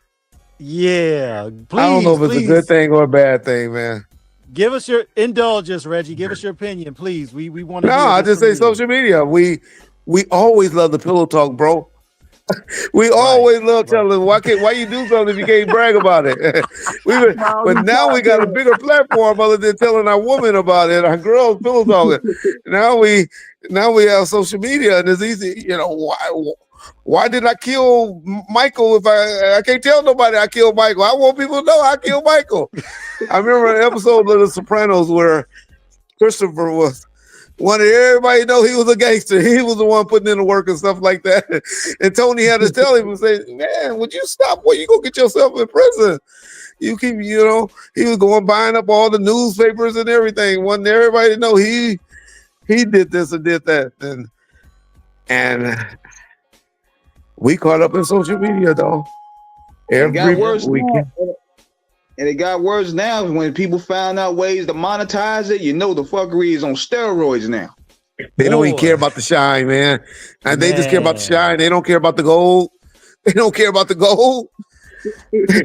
Yeah, please. I don't know if it's a good thing or a bad thing, man. Give us your indulgence, Reggie. Give us your opinion, please. We want to. No, I just say social media. We always love the pillow talk, bro. We always love telling why you do something if you can't brag about it. But now we got a bigger platform other than telling our women about it, our girls pillow talking. Now we have social media, and it's easy. You know, why did I kill Michael if I can't tell nobody I killed Michael? I want people to know I killed Michael. I remember an episode of The Sopranos where Christopher wanted everybody to know he was a gangster. He was the one putting in the work and stuff like that. And Tony had to tell him and say, man, would you stop? Boy, you go get yourself in prison. You keep, you know, he was going buying up all the newspapers and everything. Wanting everybody to know he did this and did that. And we caught up in social media, though. Every weekend. And it got worse now when people found out ways to monetize it. You know the fuckery is on steroids now. They don't even care about the shine, man. And they just care about the shine. They don't care about the gold. They don't care about the gold. They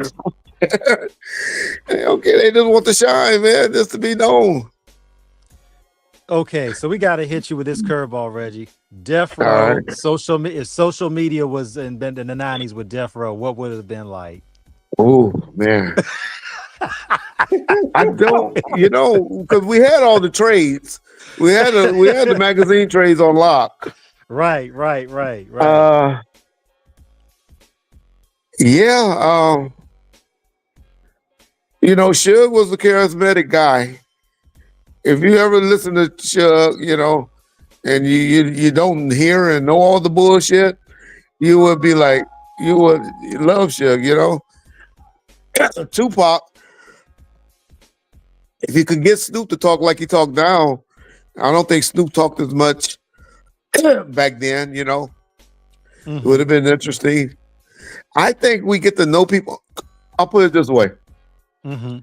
don't care. They just want the shine, man, just to be known. Okay, so we got to hit you with this curveball, Reggie. Death Row, if social media was in the 90s with Death Row, what would it have been like? Oh, man. I don't, you know, because we had all the trades. We had the magazine trades on lock. Right. You know, Suge was a charismatic guy. If you ever listen to Suge, you know, and you don't hear and know all the bullshit, you would be like, you would love Suge, you know. Tupac, if you could get Snoop to talk like he talked now, I don't think Snoop talked as much back then, you know. Mm-hmm. It would have been interesting. I think we get to know people. I'll put it this way. Mm-hmm.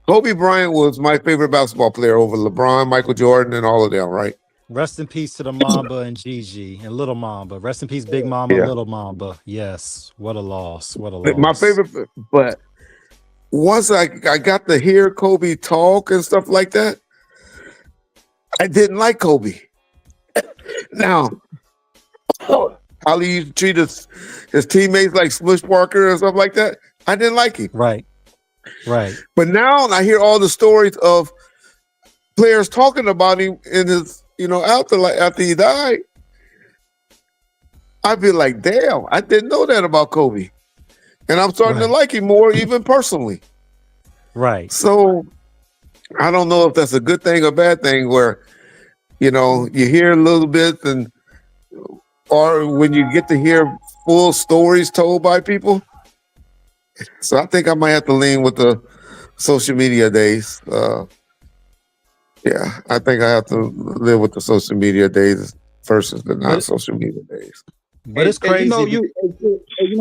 Kobe Bryant was my favorite basketball player over LeBron, Michael Jordan, and all of them, right? Rest in peace to the Mamba and Gigi and Little Mamba. Rest in peace, Big Mamba, Yeah. Little Mamba. Yes. What a loss. What a My loss. favorite, but once I got to hear Kobe talk and stuff like that, I didn't like Kobe. Now, how he used to treat his teammates like Smush Parker and stuff like that, I didn't like him. Right. Right. But now I hear all the stories of players talking about him in his, after he died. I feel like, damn, I didn't know that about Kobe. And I'm starting to like him more, even personally. Right. So I don't know if that's a good thing or bad thing where, you hear a little bit or when you get to hear full stories told by people. So I think I might have to lean with the social media days. Yeah, I think I have to live with the social media days versus the non-social media days. But it's crazy.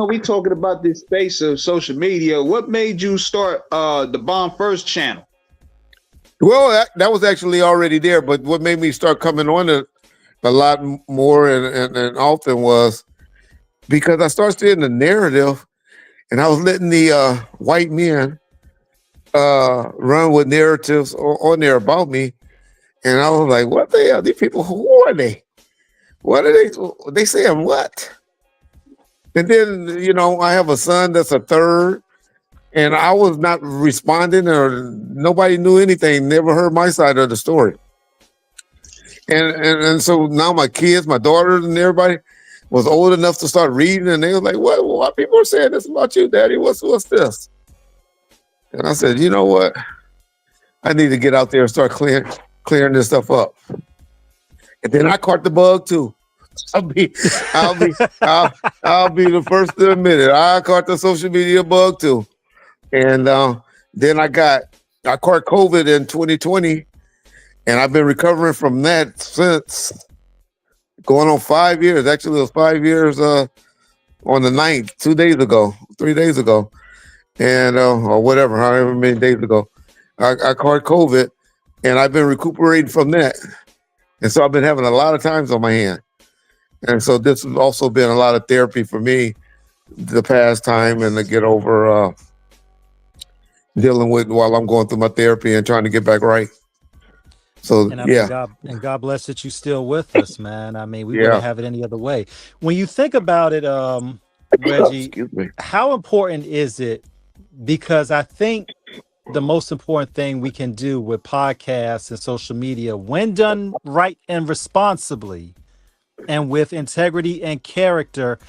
We talking about this space of social media. What made you start the Bomb First channel? Well, that was actually already there, but what made me start coming on it a lot more and often was because I started seeing the narrative, and I was letting the white men run with narratives on there about me, and I was like, "What the hell? These people? Who are they? What are they? They saying what?" And then I have a son that's a third. And I was not responding, or nobody knew anything, never heard my side of the story. And so now my kids, my daughters, and everybody was old enough to start reading, and they were like, "What people are saying this about you, Daddy? What's this?" And I said, "You know what? I need to get out there and start clearing this stuff up." And then I caught the bug too. I'll be the first to admit it. I caught the social media bug too. And then I caught COVID in 2020, and I've been recovering from that since, going on 5 years. Actually, it was 5 years on the 9th, 3 days ago, and or whatever, however many days ago. I caught COVID, and I've been recuperating from that. And so I've been having a lot of times on my hand. And so this has also been a lot of therapy for me the past time and to get over dealing with while I'm going through my therapy and trying to get back right. So and God bless that you still with us, man. I mean, we wouldn't have it any other way. When you think about it, Reggie, how important is it? Because I think the most important thing we can do with podcasts and social media, when done right and responsibly and with integrity and character,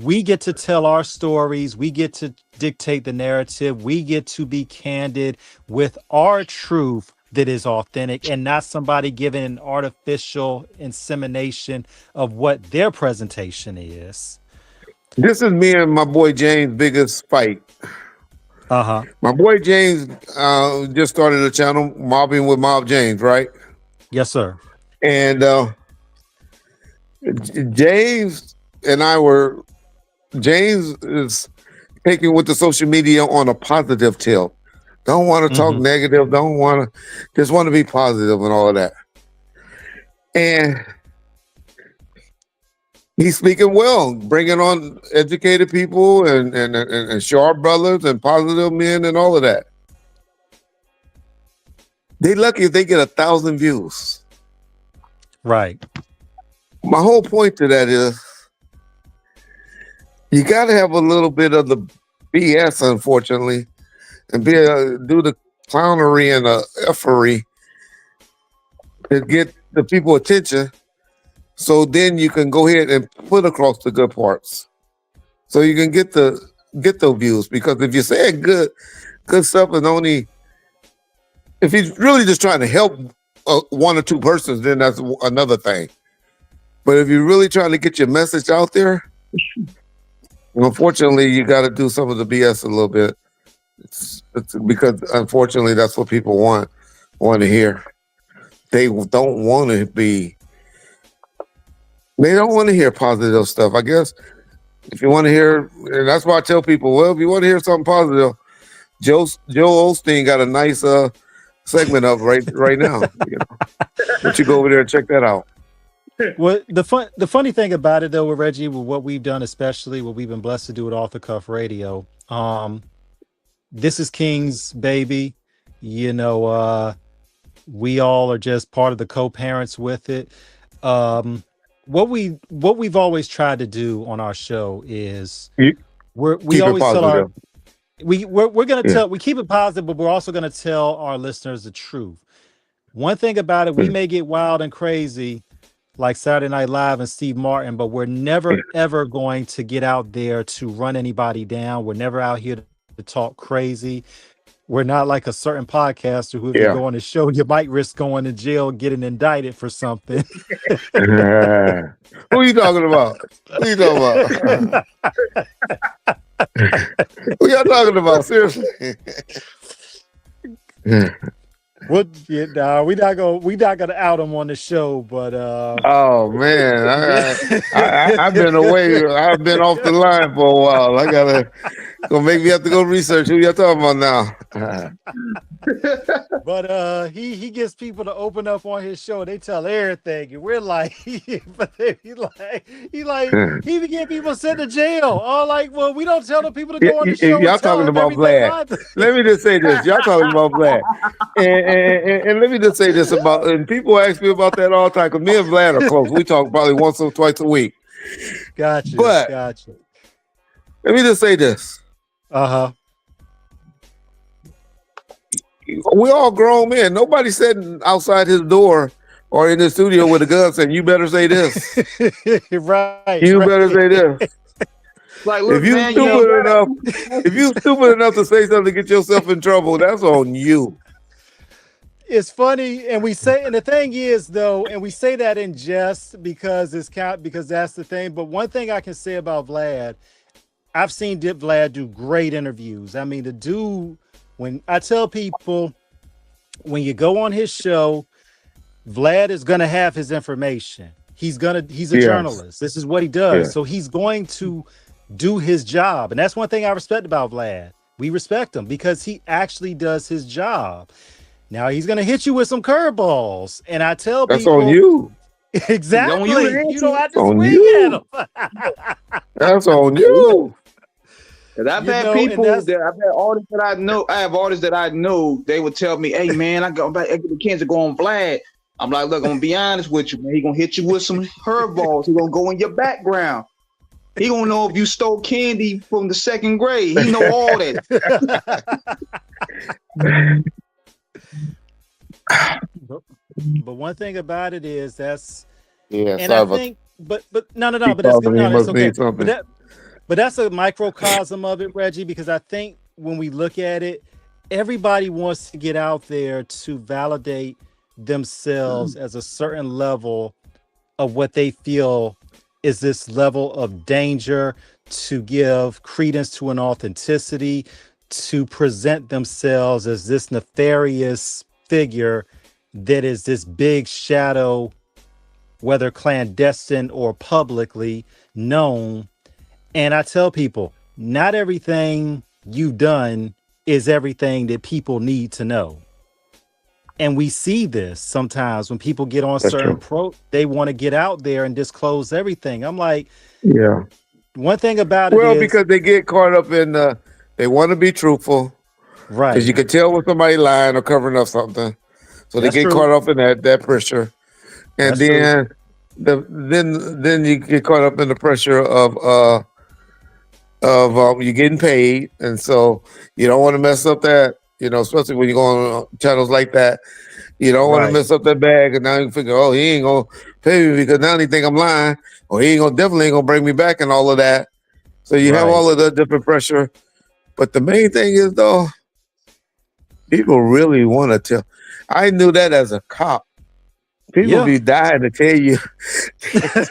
we get to tell our stories. We get to dictate the narrative. We get to be candid with our truth that is authentic and not somebody giving an artificial insemination of what their presentation is. This is me and my boy James' biggest fight. My boy James just started a channel, Mobbing with Mob James, right? Yes, sir. And James and I were... James is taking with the social media on a positive tilt. Don't want to talk negative. Just want to be positive and all of that. And he's speaking well, bringing on educated people and sharp brothers and positive men and all of that. They lucky if they get 1,000 views. Right. My whole point to that is, you got to have a little bit of the BS, unfortunately, and do the clownery and the effery to get the people attention. So then you can go ahead and put across the good parts, so you can get those views. Because if you're saying good stuff and if you're really just trying to help one or two persons, then that's another thing. But if you're really trying to get your message out there, unfortunately, you got to do some of the BS a little bit. It's because unfortunately, that's what people want to hear. They don't want to be. They don't want to hear positive stuff. I guess if you want to hear, and that's why I tell people, well, if you want to hear something positive, Joe Osteen got a nice segment of right now. You know, but you go over there and check that out. Well, the funny thing about it though, with Reggie, with what we've done, especially what we've been blessed to do with Off the Cuff Radio, this is King's baby. You know, we all are just part of the co-parents with it. What we've always tried to do on our show is we always tell our we're gonna tell, we keep it positive, but we're also gonna tell our listeners the truth. One thing about it, we may get wild and crazy like Saturday Night Live and Steve Martin, but we're never ever going to get out there to run anybody down. We're never out here to talk crazy. We're not like a certain podcaster who, if you go on the show, you might risk going to jail, getting indicted for something. Who are you talking about? Who you talking about? Who y'all talking about? Seriously. Well, we're not gonna out them on the show, but oh man, I've been away. I've been off the line for a while. I gotta make me have to go research who y'all talking about now. But he gets people to open up on his show. They tell everything, and we're like, but he even get people sent to jail. Oh, like, well, we don't tell the people to go on the show. Y'all talking about Vlad? Let me just say this. Y'all talking about Vlad, and let me just say this about. And people ask me about that all the time because me and Vlad are close. We talk probably once or twice a week. Gotcha. Let me just say this. We all grown men. Nobody sitting outside his door or in the studio with a gun saying, "You better say this." Right. You better say this. Like, look, if you man, stupid enough to say something to get yourself in trouble, that's on you. It's funny, and we say, and the thing is though, and we say that in jest because because that's the thing. But one thing I can say about Vlad, I've seen Vlad do great interviews. I mean, the dude. When I tell people, when you go on his show, Vlad is going to have his information. He's a journalist. This is what he does. Yeah. So he's going to do his job. And that's one thing I respect about Vlad. We respect him because he actually does his job. Now he's going to hit you with some curveballs. And I tell people. That's on you. Exactly. You don't have to swing at him. That's on you. Cause I've had artists that I know. I have artists that I know. They would tell me, "Hey man, I got the kids to go on Vlad." I'm like, "Look, I'm gonna be honest with you, man. He gonna hit you with some curveballs. He gonna go in your background. He gonna know if you stole candy from the second grade. He know all that." But one thing about it is that's and I think, but no, but that's good. No, that's okay. But that's a microcosm of it, Reggie, because I think when we look at it, everybody wants to get out there to validate themselves as a certain level of what they feel is this level of danger, to give credence to an authenticity, to present themselves as this nefarious figure that is this big shadow, whether clandestine or publicly known. And I tell people, not everything you've done is everything that people need to know. And we see this sometimes when people get on they want to get out there and disclose everything. I'm like, one thing about it is, because they get caught up in they want to be truthful, right? Because you can tell when somebody lying or covering up something, so they get caught up in that pressure, and then you get caught up in the pressure of you're getting paid, and so you don't want to mess up that, especially when you go on channels like that. You don't want to mess up that bag, and now you figure, oh, he ain't gonna pay me because now he think I'm lying, or he definitely ain't gonna bring me back, and all of that. So you have all of the different pressure, but the main thing is though, people really want to tell. I knew that as a cop. People be dying to tell you.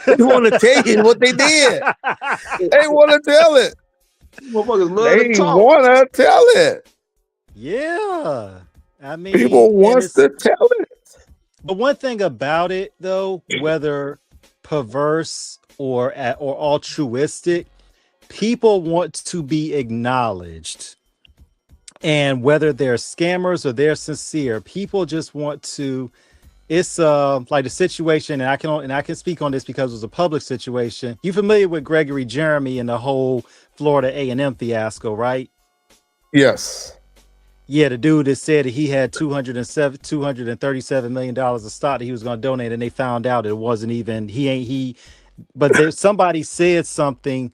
They want to tell you what they did. They want to tell it. They want to tell it. Yeah. I mean, people want to tell it. But one thing about it, though, whether perverse or altruistic, people want to be acknowledged And whether they're scammers or they're sincere, people just want to. It's like the situation, and I can speak on this because it was a public situation. You familiar with Gregory Jeremy and the whole Florida A&M fiasco, right? Yes. Yeah, the dude that said that he had $237 million of stock that he was going to donate, and they found out it wasn't even but somebody said something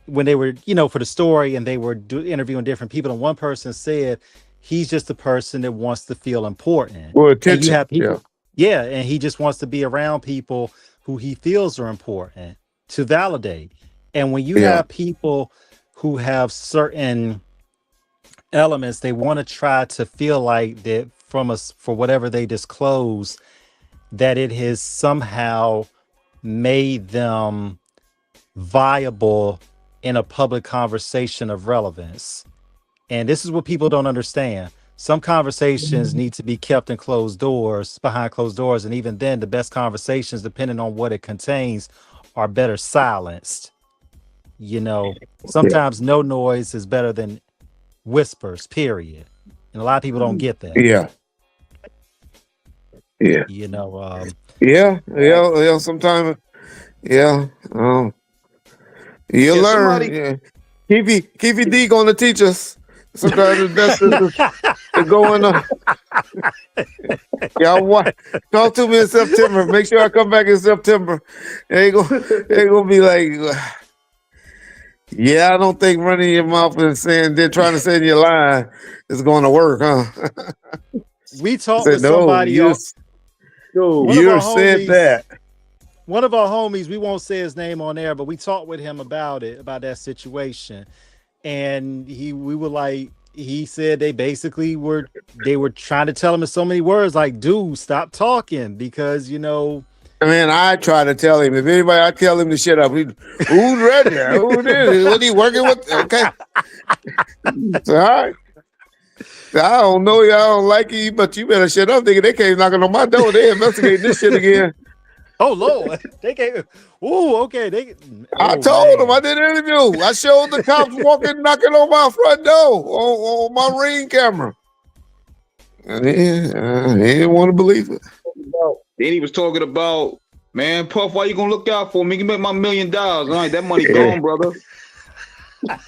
when they were, for the story, and they were interviewing different people, and one person said he's just a person that wants to feel important. Well, attention. And you have people, yeah, and he just wants to be around people who he feels are important to validate. And when you have people who have certain elements, they want to try to feel like that from us for whatever they disclose, that it has somehow made them viable in a public conversation of relevance. And this is what people don't understand. Some conversations need to be kept in behind closed doors. And even then, the best conversations, depending on what it contains, are better silenced. Sometimes no noise is better than whispers, period. And a lot of people don't get that. Yeah. Sometimes, you learn. Keefy D gonna teach us. Sometimes it's best to go in. Y'all talk to me in September. Make sure I come back in September. They gonna be like, I don't think running your mouth and then trying to say in your line is going to work, huh? We talked with somebody. You said that. One of our homies, we won't say his name on air, but we talked with him about that situation. And he said they basically were trying to tell him in so many words, like, dude, stop talking, because, Man, I try to tell him. If anybody, I tell him to shut up. Who's Reggie? Who this? What he working with? Okay. It's all right. I don't know you. I don't like you, but you better shut up, nigga. They came knocking on my door. They investigating this shit again. Oh, Lord. They came. Ooh, okay. I told them. I did an interview. I showed the cops knocking on my front door on my Ring camera. And he didn't want to believe it. Then he was talking about, man, Puff, why you gonna look out for me? You make my $1 million. All right, that money gone, brother. That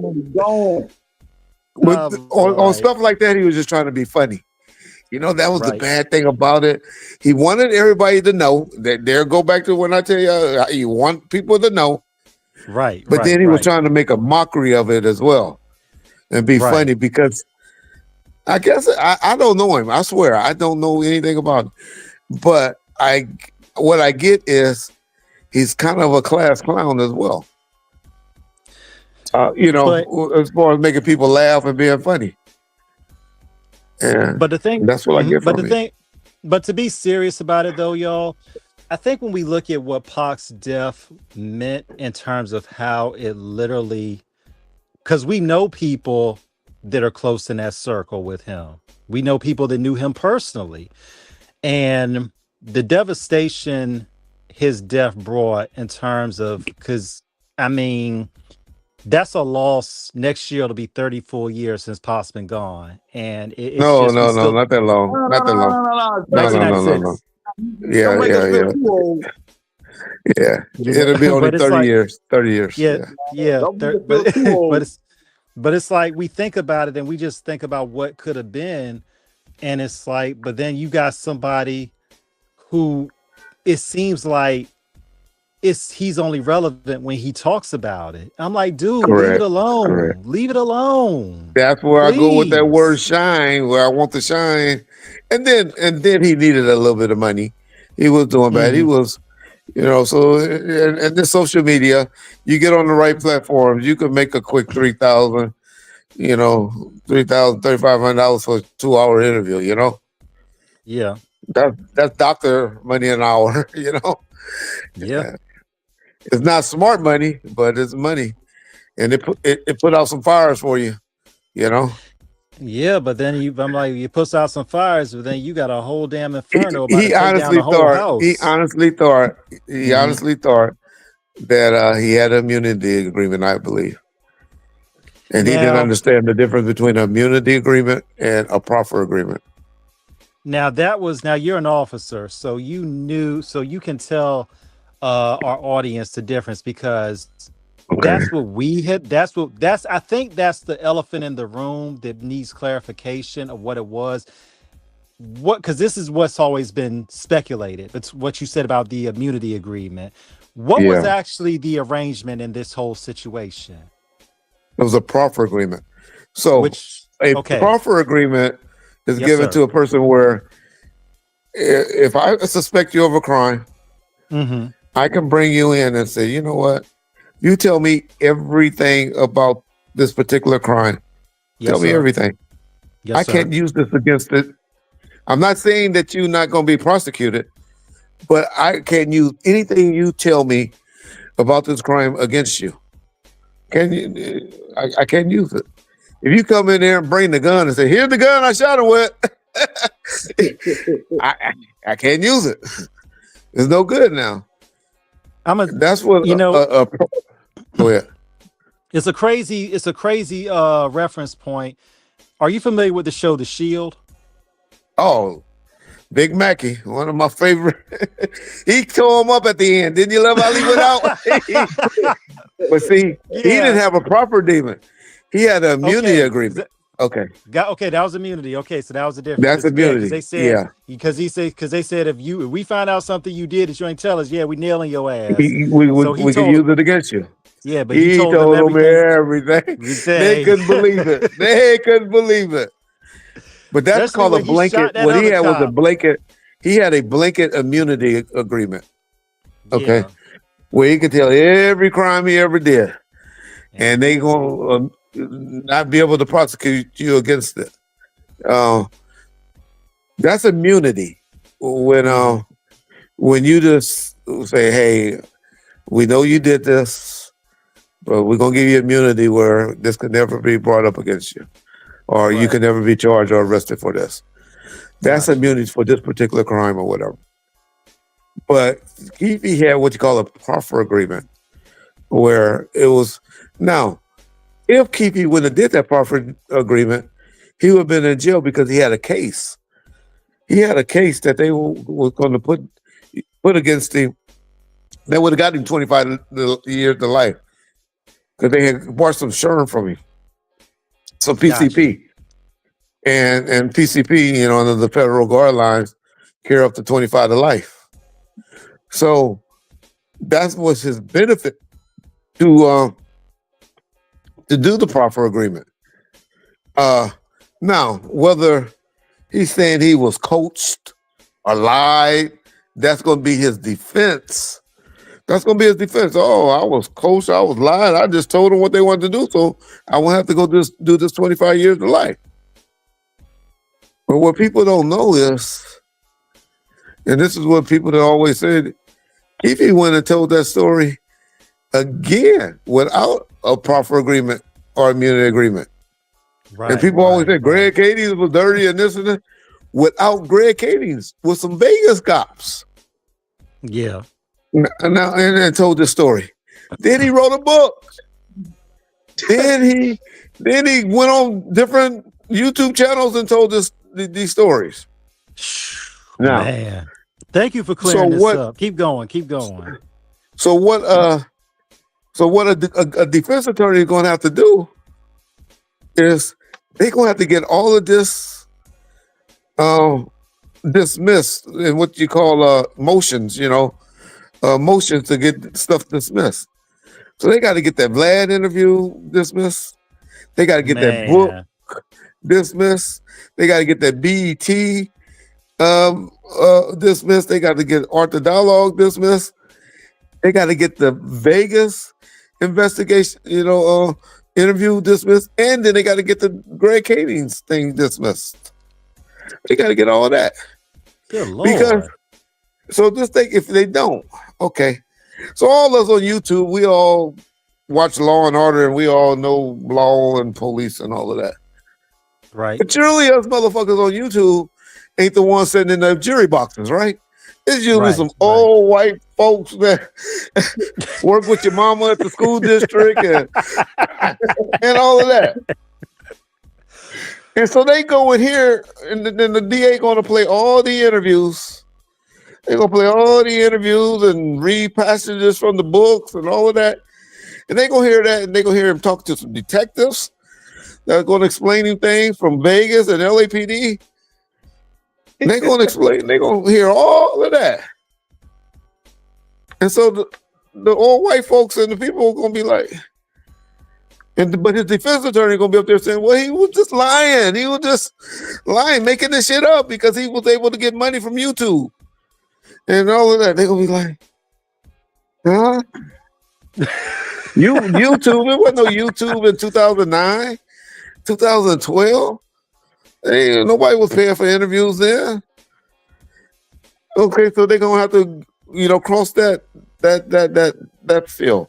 money gone. But on stuff like that, he was just trying to be funny. That was the bad thing about it. He wanted everybody to know that. There, go back to when I tell you want people to know. Right. But then he was trying to make a mockery of it as well and be funny, because I guess I don't know him. I swear I don't know anything about him. But what I get is he's kind of a class clown as well. As far as making people laugh and being funny. But the thing, that's what I get from it. But to be serious about it, though, y'all, I think when we look at what Pac's death meant in terms of how it literally, because we know people that are close in that circle with him. We know people that knew him personally, and the devastation his death brought in terms of, because that's a loss. Next year it'll be 34 years since Pac's been gone, and it's no, not that long. Not that long. No. Yeah. It'll be only 30 years. 30 years. Yeah. But it's like we think about it and we just think about what could have been, and it's like, but then you got somebody who it seems like he's only relevant when he talks about it. I'm like, dude, leave it alone. Correct. Leave it alone. That's where I go with that word shine, where I want to shine. And then he needed a little bit of money. He was doing bad. He was, so and this social media, you get on the right platforms, you can make a quick $3,000, $3,500 for a 2-hour interview, Yeah. That's doctor money an hour, Yeah. It's not smart money, but it's money, and it put out some fires for you, Yeah, but then you put out some fires, but then you got a whole damn inferno. He honestly thought that he had an immunity agreement, I believe, And he didn't understand the difference between an immunity agreement and a proffer agreement. Now you're an officer, so you can tell our audience the difference, because that's what we had. I think that's the elephant in the room that needs clarification of what it was. Because this is what's always been speculated. It's what you said about the immunity agreement. What was actually the arrangement in this whole situation? It was a proffer agreement. So proffer agreement is given to a person where if I suspect you of a crime, I can bring you in and say, you know what? You tell me everything about this particular crime. Tell me everything. I can't use this against it. I'm not saying that you're not going to be prosecuted, but I can't use anything you tell me about this crime against you. I can't use it. If you come in there and bring the gun and say, here's the gun I shot him with, I can't use it. It's no good now. That's what go ahead. It's a crazy reference point. Are you familiar with the show The Shield? Oh, Big Mackey, one of my favorite. He tore him up at the end. Didn't you love how he went out? But see, he didn't have a proper agreement. He had an immunity agreement. Okay. That was immunity. Okay, so that was the difference. That's immunity. They said, because they said if we find out something you did that you ain't tell us, we nailing your ass. We can use it against you. Yeah, but he told them everything. They couldn't believe it. They couldn't believe it. But that's called a blanket. What he had was a blanket. He had a blanket immunity agreement. Okay. Where he could tell every crime he ever did. And they going to not be able to prosecute you against it. That's immunity. When you just say, hey, we know you did this, but we're going to give you immunity where this could never be brought up against you. Or you can never be charged or arrested for this. That's immunity for this particular crime or whatever. But he had what you call a proffer agreement, where it was, now, if Keefe wouldn't have did that proffer agreement, he would have been in jail because he had a case. He had a case that they were going to put against him. They would have got him 25 years to life because they had bought some Sherm from him. Some PCP. And PCP, under the federal guidelines, carry up to 25 to life. So that was his benefit to do the proffer agreement. Now, whether he's saying he was coached or lied, that's going to be his defense. That's going to be his defense. Oh, I was coached, I was lied. I just told them what they wanted to do, so I won't have to go do this 25 years to life. But what people don't know is, and this is what people that always said, if he went and told that story again without a proffer agreement or immunity agreement. And people always say Greg Cadies was dirty and this and that. Without Greg Cadies, with some Vegas cops. Yeah. Now, and then told this story. Then he wrote a book. then he went on different YouTube channels and told these stories. Now, man, thank you for clearing this up. Keep going. So what a defense attorney is going to have to do is they're going to have to get all of this dismissed in what you call motions, motions to get stuff dismissed. So they got to get that Vlad interview dismissed. They got to get that book dismissed. They got to get that BET dismissed. They got to get Art the Dialogue dismissed. They got to get the Vegas investigation, interview dismissed, and then they got to get the Greg Cadies thing dismissed. They got to get all of that. Good Lord. Because, so just think if they don't, okay. So all of us on YouTube, we all watch Law and Order, and we all know law and police and all of that. Right. But surely us motherfuckers on YouTube ain't the ones sitting in the jury boxes, right? It's usually Right, some right. old white folks that work with your mama at the school district and all of that. And so they go in here, and then the DA going to play all the interviews. They're going to play all the interviews and read passages from the books and all of that. And they're going to hear that, and they're going to hear him talk to some detectives that are going to explain him things from Vegas and LAPD. And they're going to explain, they're going to hear all of that. And so the old white folks and the people are going to be like, but his defense attorney going to be up there saying, well, he was just lying. He was just lying, making this shit up because he was able to get money from YouTube and all of that. They're going to be like, huh? YouTube, it wasn't no YouTube in 2009, 2012. Hey, nobody was paying for interviews then. Okay, so they're going to have to, cross that field.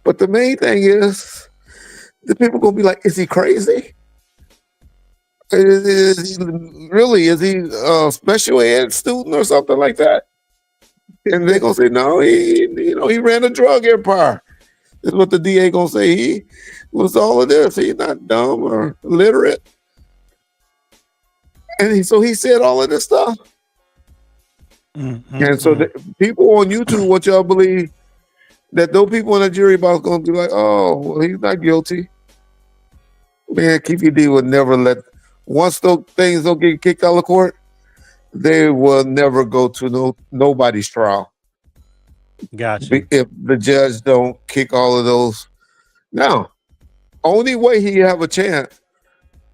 But the main thing is, the people gonna be like, is he crazy? Is he a special ed student or something like that? And they're gonna say, no, he ran a drug empire. Is what the DA gonna say. He was all of this. He's not dumb or illiterate. And so he said all of this stuff. And so the people on YouTube want y'all believe that those people in the jury box gonna be like, oh, well, he's not guilty. Man, Keefy D would never once those things don't get kicked out of court, they will never go to nobody's trial. Gotcha. If the judge don't kick all of those. Now, only way he have a chance,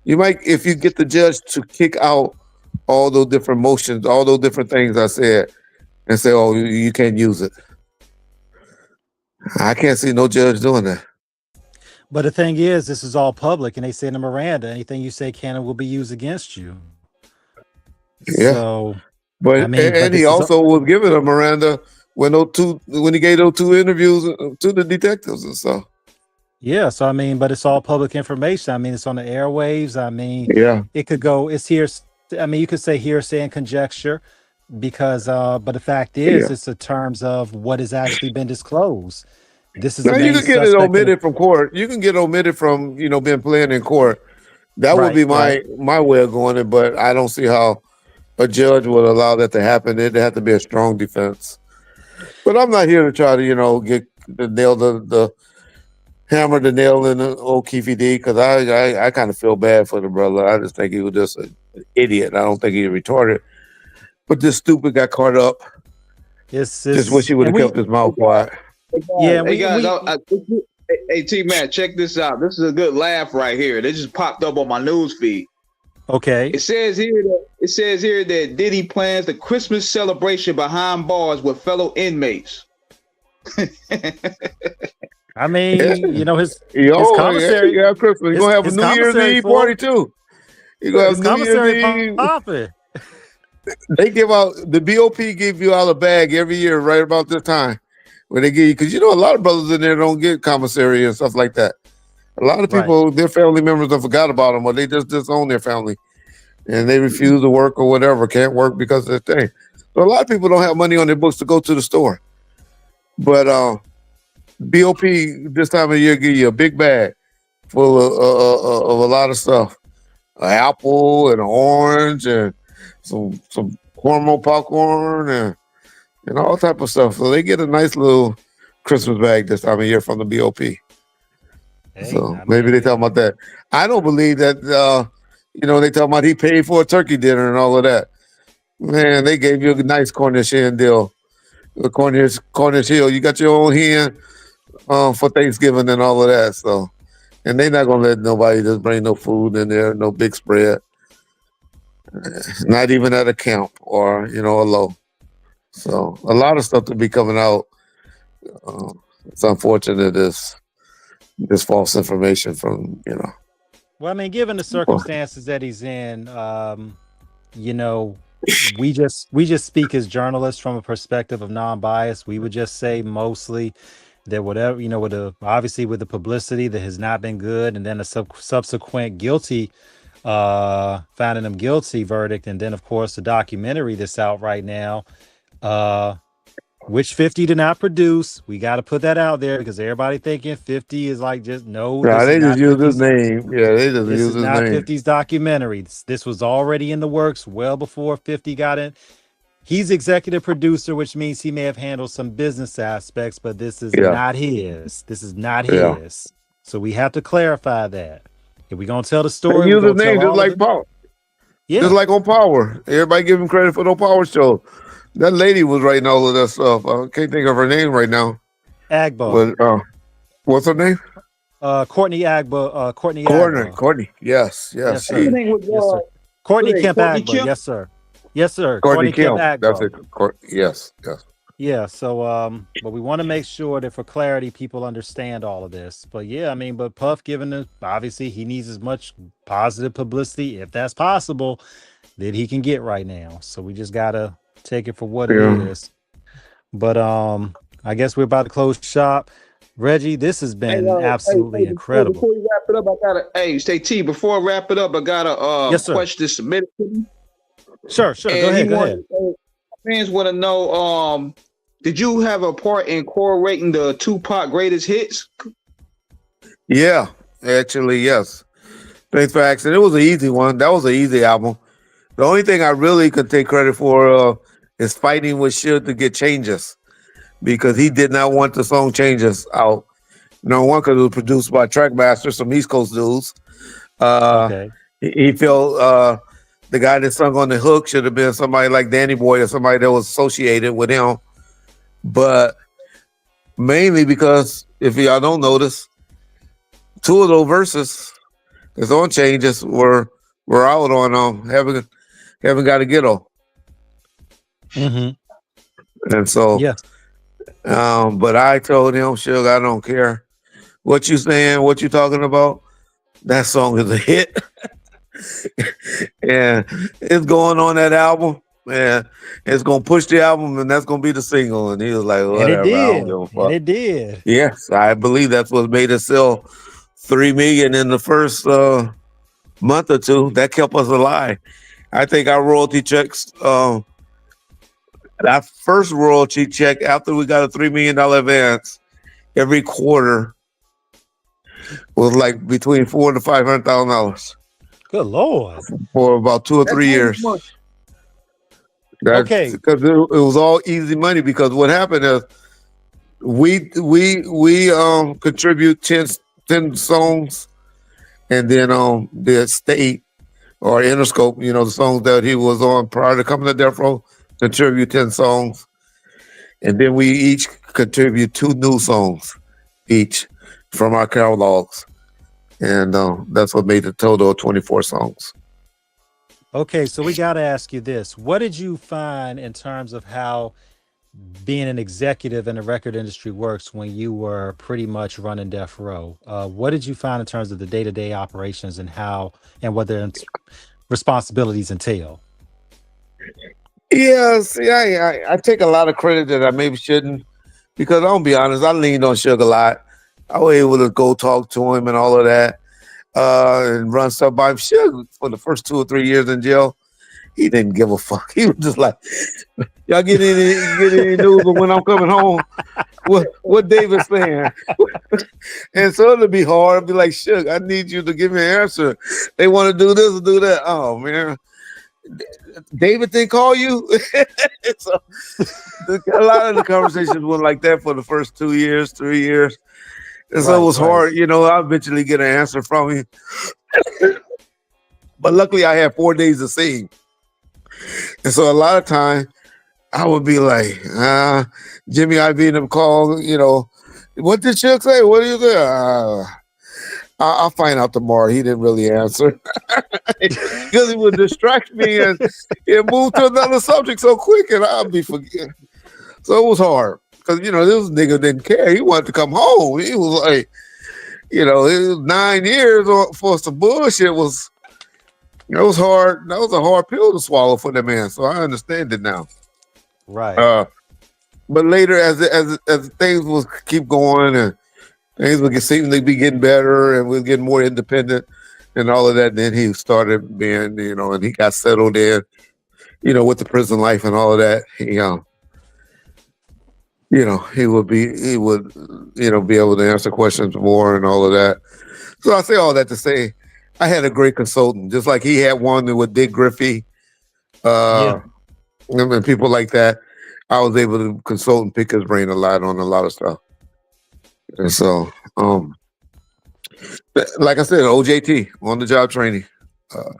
you might, if you get the judge to kick out all those different motions, all those different things I said, and say, oh, you can't use it. I can't see no judge doing that. But the thing is, this is all public, and they say in the Miranda, anything you say can and will be used against you. Yeah. So, but I mean, and he also was given a Miranda when he gave those two interviews to the detectives and stuff. Yeah. So I mean, but it's all public information. I mean, it's on the airwaves. I mean, yeah, it could go. It's here. I mean, you could say hearsay and conjecture, because but the fact is, it's in terms of what has actually been disclosed. This is now you can get it omitted from court. You can get omitted from being playing in court. That would be my way of going it, but I don't see how a judge would allow that to happen. It'd have to be a strong defense. But I'm not here to try to get the nail the hammer the nail in the old Keefy D, because I kind of feel bad for the brother. I just think he was just an idiot. I don't think he retarded. But this stupid got caught up. Just wish he would have kept his mouth quiet. Yeah, hey guys, hey T-Man, check this out. This is a good laugh right here. They just popped up on my news feed. Okay. It says here that Diddy plans the Christmas celebration behind bars with fellow inmates. I mean, his commissary. Yeah, Christmas. You're gonna have a New Year's Eve party too. You're gonna have New Year's Eve popping. They give out the BOP give you out a bag every year right about this time. Where they give you, because a lot of brothers in there don't get commissary and stuff like that. A lot of people, their family members have forgot about them, or they just disown their family, and they refuse to work or whatever, can't work because of their thing. So a lot of people don't have money on their books to go to the store. But BOP this time of year give you a big bag full of a lot of stuff, an apple and an orange and some caramel popcorn and all type of stuff. So they get a nice little Christmas bag this time of year from the BOP. So maybe they talking about that. I don't believe that, they talking about he paid for a turkey dinner and all of that. Man, they gave you a nice Cornish hen deal. The Cornish Hill. You got your own hen for Thanksgiving and all of that. So, and they're not going to let nobody just bring no food in there, no big spread. Not even at a camp or, a low. So a lot of stuff to be coming out. It's unfortunate this false information from. Well, I mean, given the circumstances that he's in, we just speak as journalists from a perspective of non-bias. We would just say mostly that whatever obviously with the publicity that has not been good, and then a subsequent guilty. Finding him guilty verdict, and then of course the documentary that's out right now. Which 50 did not produce. We got to put that out there because everybody thinking 50 is like just no. Nah, This they is just not use his 50's. name. Yeah, they just This use is his not name. 50's documentary. This was already in the works well before 50 got in. He's executive producer, which means he may have handled some business aspects, but this is Yeah, not his. This is not yeah. his. So we have to clarify that. If we're gonna tell the They story, we're use his gonna tell name just all of like it. Power. Yeah. Just like on Power. Everybody give him credit for the Power show. That lady was writing all of that stuff. I can't think of her name right now. Agbo. But what's her name? Courtney Agbo. Courtney Agbo. Courtney. Yes. Yes, Her sir. name was Yes, sir. Courtney Kemp Courtney Agbo. Kemp? Yes, sir. Yes, sir. Courtney Kemp Kemp. That's Agbo. it. Yes. Yeah, so but we want to make sure that for clarity people understand all of this. But yeah, I mean, but Puff given it, obviously he needs as much positive publicity, if that's possible, that he can get right now. So we just gotta take it for what it Yeah. is. But I guess we're about to close shop. Reggie, this has been absolutely incredible. Before we wrap it up, I gotta say T. Before I wrap it up, I got a Yes, sir. question submitted to me. Sure. And Go ahead. Fans want to know, did you have a part in correlating the Tupac greatest hits? Yeah, actually, yes. Thanks for asking. It was an easy one. That was an easy album. The only thing I really could take credit for is fighting with Suge to get Changes, because he did not want the song Changes out. Number one, because it was produced by Trackmaster, some East Coast dudes. Okay. He felt the guy that sung on the hook should have been somebody like Danny Boy or somebody that was associated with him. But mainly because, if y'all don't notice, two of those verses, his own Changes, were out on Haven't Got a Ghetto. Mm-hmm. And so, yeah. But I told him, Suge, I don't care what you saying, what you talking about. That song is a hit. And it's going on that album. And it's gonna push the album, and that's gonna be the single. And he was like, whatever, And it I don't did. give a fuck. And it did. Yes, I believe that's what made it sell 3 million in the first month or two. That kept us alive. I think our royalty checks, our first royalty check after we got a $3 million advance, every quarter was like between $400,000 to $500,000 Good Lord. for about 2 or 3 years. Okay. Because it was all easy money. Because what happened is we contribute 10 songs, and then the estate or Interscope, the songs that he was on prior to coming to Death Row, contribute 10 songs, and then we each contribute 2 new songs each from our catalogs, and that's what made the total of 24 songs. Okay, so we got to ask you this. What did you find in terms of how being an executive in the record industry works when you were pretty much running Death Row? What did you find in terms of the day-to-day operations and how and what their responsibilities entail? Yeah, see, I take a lot of credit that I maybe shouldn't, because I'm gonna be honest, I leaned on Suge a lot. I was able to go talk to him and all of that, and run stuff by him. Suge, for the first 2 or 3 years in jail, he didn't give a fuck. He was just like, y'all get any news of when I'm coming home? What David's saying? And so it'll be hard. I'll be like, Suge, I need you to give me an answer. They want to do this or do that. Oh, man. David didn't call you? So a lot of the conversations went like that for the first 2 years, 3 years. And so it was hard. I eventually get an answer from him. But luckily I had 4 days to see him. And so a lot of time I would be like, Jimmy, I'd be in the call, what did Chuck say? What do you say? I'll find out tomorrow. He didn't really answer because he would distract me and move to another subject so quick, and I'll be forgetting. So it was hard because this nigga didn't care. He wanted to come home. He was like, it was 9 years for some bullshit. It was hard. That was a hard pill to swallow for that man. So I understand it now. Right. But later, as things will keep going and things would seem to be getting better, and we're getting more independent and all of that. Then he started being, and he got settled in, with the prison life and all of that. he would, be able to answer questions more and all of that. So I say all that to say, I had a great consultant, just like he had one with Dick Griffey, Yeah. and people like that. I was able to consult and pick his brain a lot on a lot of stuff. And so, like I said, OJT, on the job training. Uh,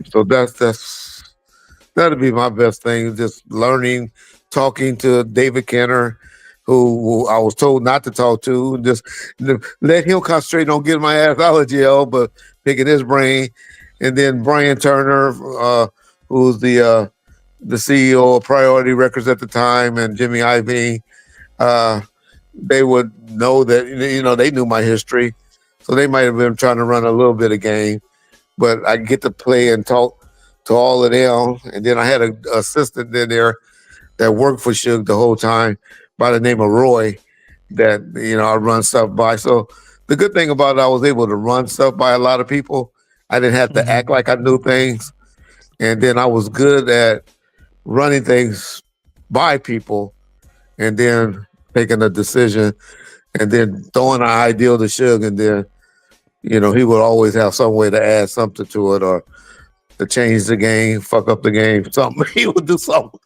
so that'd be my best thing. Just learning, talking to David Kenner, who I was told not to talk to, and just let him concentrate on getting my ass out of jail, but picking his brain. And then Brian Turner, who's the CEO of Priority Records at the time, and Jimmy Iovine. They would know that, they knew my history. So they might have been trying to run a little bit of game, but I get to play and talk to all of them. And then I had an assistant in there that worked for Suge the whole time by the name of Roy that, I run stuff by. So the good thing about it, I was able to run stuff by a lot of people. I didn't have to act like I knew things. And then I was good at running things by people and then making a decision and then throwing an ideal to Suge. And then, he would always have some way to add something to it or to change the game, fuck up the game, something. He would do something.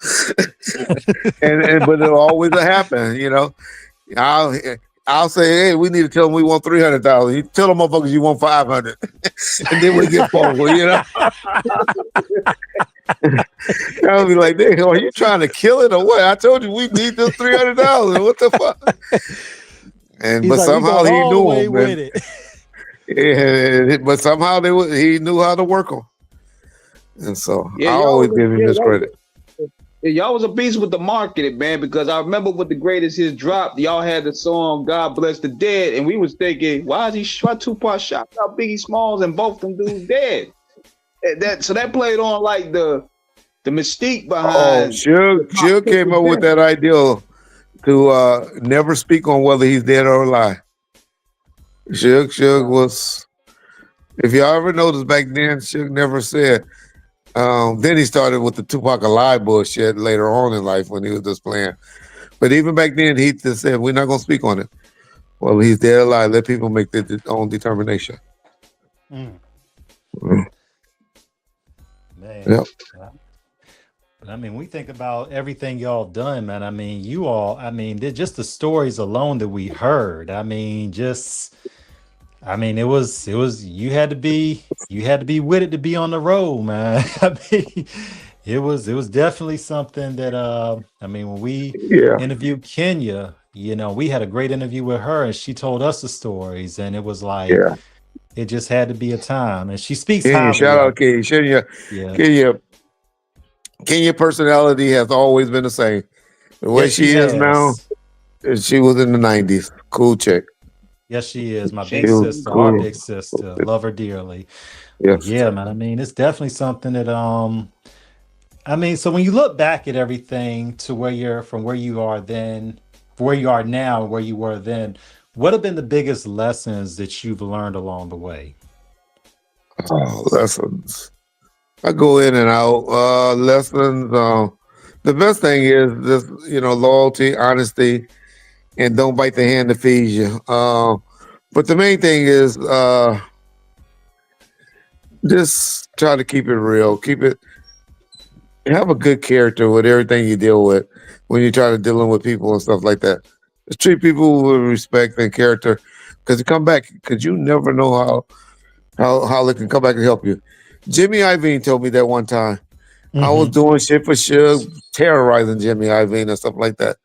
But it'll always happen, I'll say, hey, we need to tell them we want 300,000. You tell them motherfuckers you want 500, and then we get forward, I'll be like, "Damn, are you trying to kill it or what? I told you we need this 300,000. What the fuck?" But somehow he knew him, with it. Yeah, but somehow he knew how to work them, and so I always give him his credit. Y'all was a beast with the marketing, man, because I remember with the greatest hits dropped, y'all had the song God Bless the Dead, and we was thinking, why Tupac shot out Biggie Smalls and both them dudes dead? So that played on like the mystique behind. Suge came up with that idea to never speak on whether he's dead or alive. Suge was, if y'all ever noticed back then, Suge never said. Then he started with the Tupac Alive bullshit later on in life when he was just playing. But even back then, he just said, we're not going to speak on it. Well, he's dead or alive. Let people make their own determination. Man. Yep. But I mean, we think about everything y'all done, man. I mean, just the stories alone that we heard. It was you had to be with it to be on the road, man. It was definitely something that when we interviewed Kenya, we had a great interview with her and she told us the stories and it was like it just had to be a time. And she speaks highly. Shout out Kenya. Kenya personality has always been the same. The way she is now, she was in the 90s. Cool chick. Yes, she is. My big sister, our big sister. Love her dearly. Yes. Yeah, man. It's definitely something that so when you look back at everything to where you are then, where you are now, where you were then, what have been the biggest lessons that you've learned along the way? Lessons. I go in and out. Lessons. The best thing is just, loyalty, honesty, and don't bite the hand that feeds you. But the main thing is just try to keep it real. Have a good character with everything you deal with when you try to dealing with people and stuff like that. Just treat people with respect and character, because you never know how they can come back and help you. Jimmy Iovine told me that one time. I was doing shit for Suge, terrorizing Jimmy Iovine and stuff like that.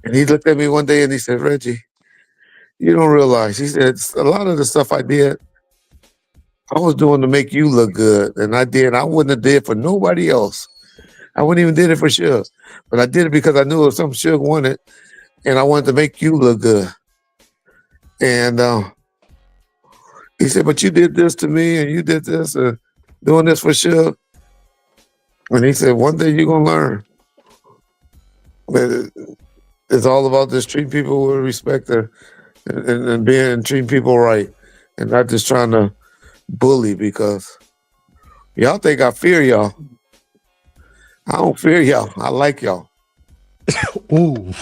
And he looked at me one day and he said, Reggie, you don't realize. He said, a lot of the stuff I did, I was doing to make you look good. And I wouldn't have did it for nobody else. I wouldn't even did it for Suge. But I did it because I knew it was something Suge wanted. And I wanted to make you look good. And he said, but you did this to me and you did this and doing this for Suge. And he said, one day you're going to learn. But it's all about just treating people with respect and treating people right. And not just trying to bully, because y'all think I fear y'all. I don't fear y'all. I like y'all. Ooh.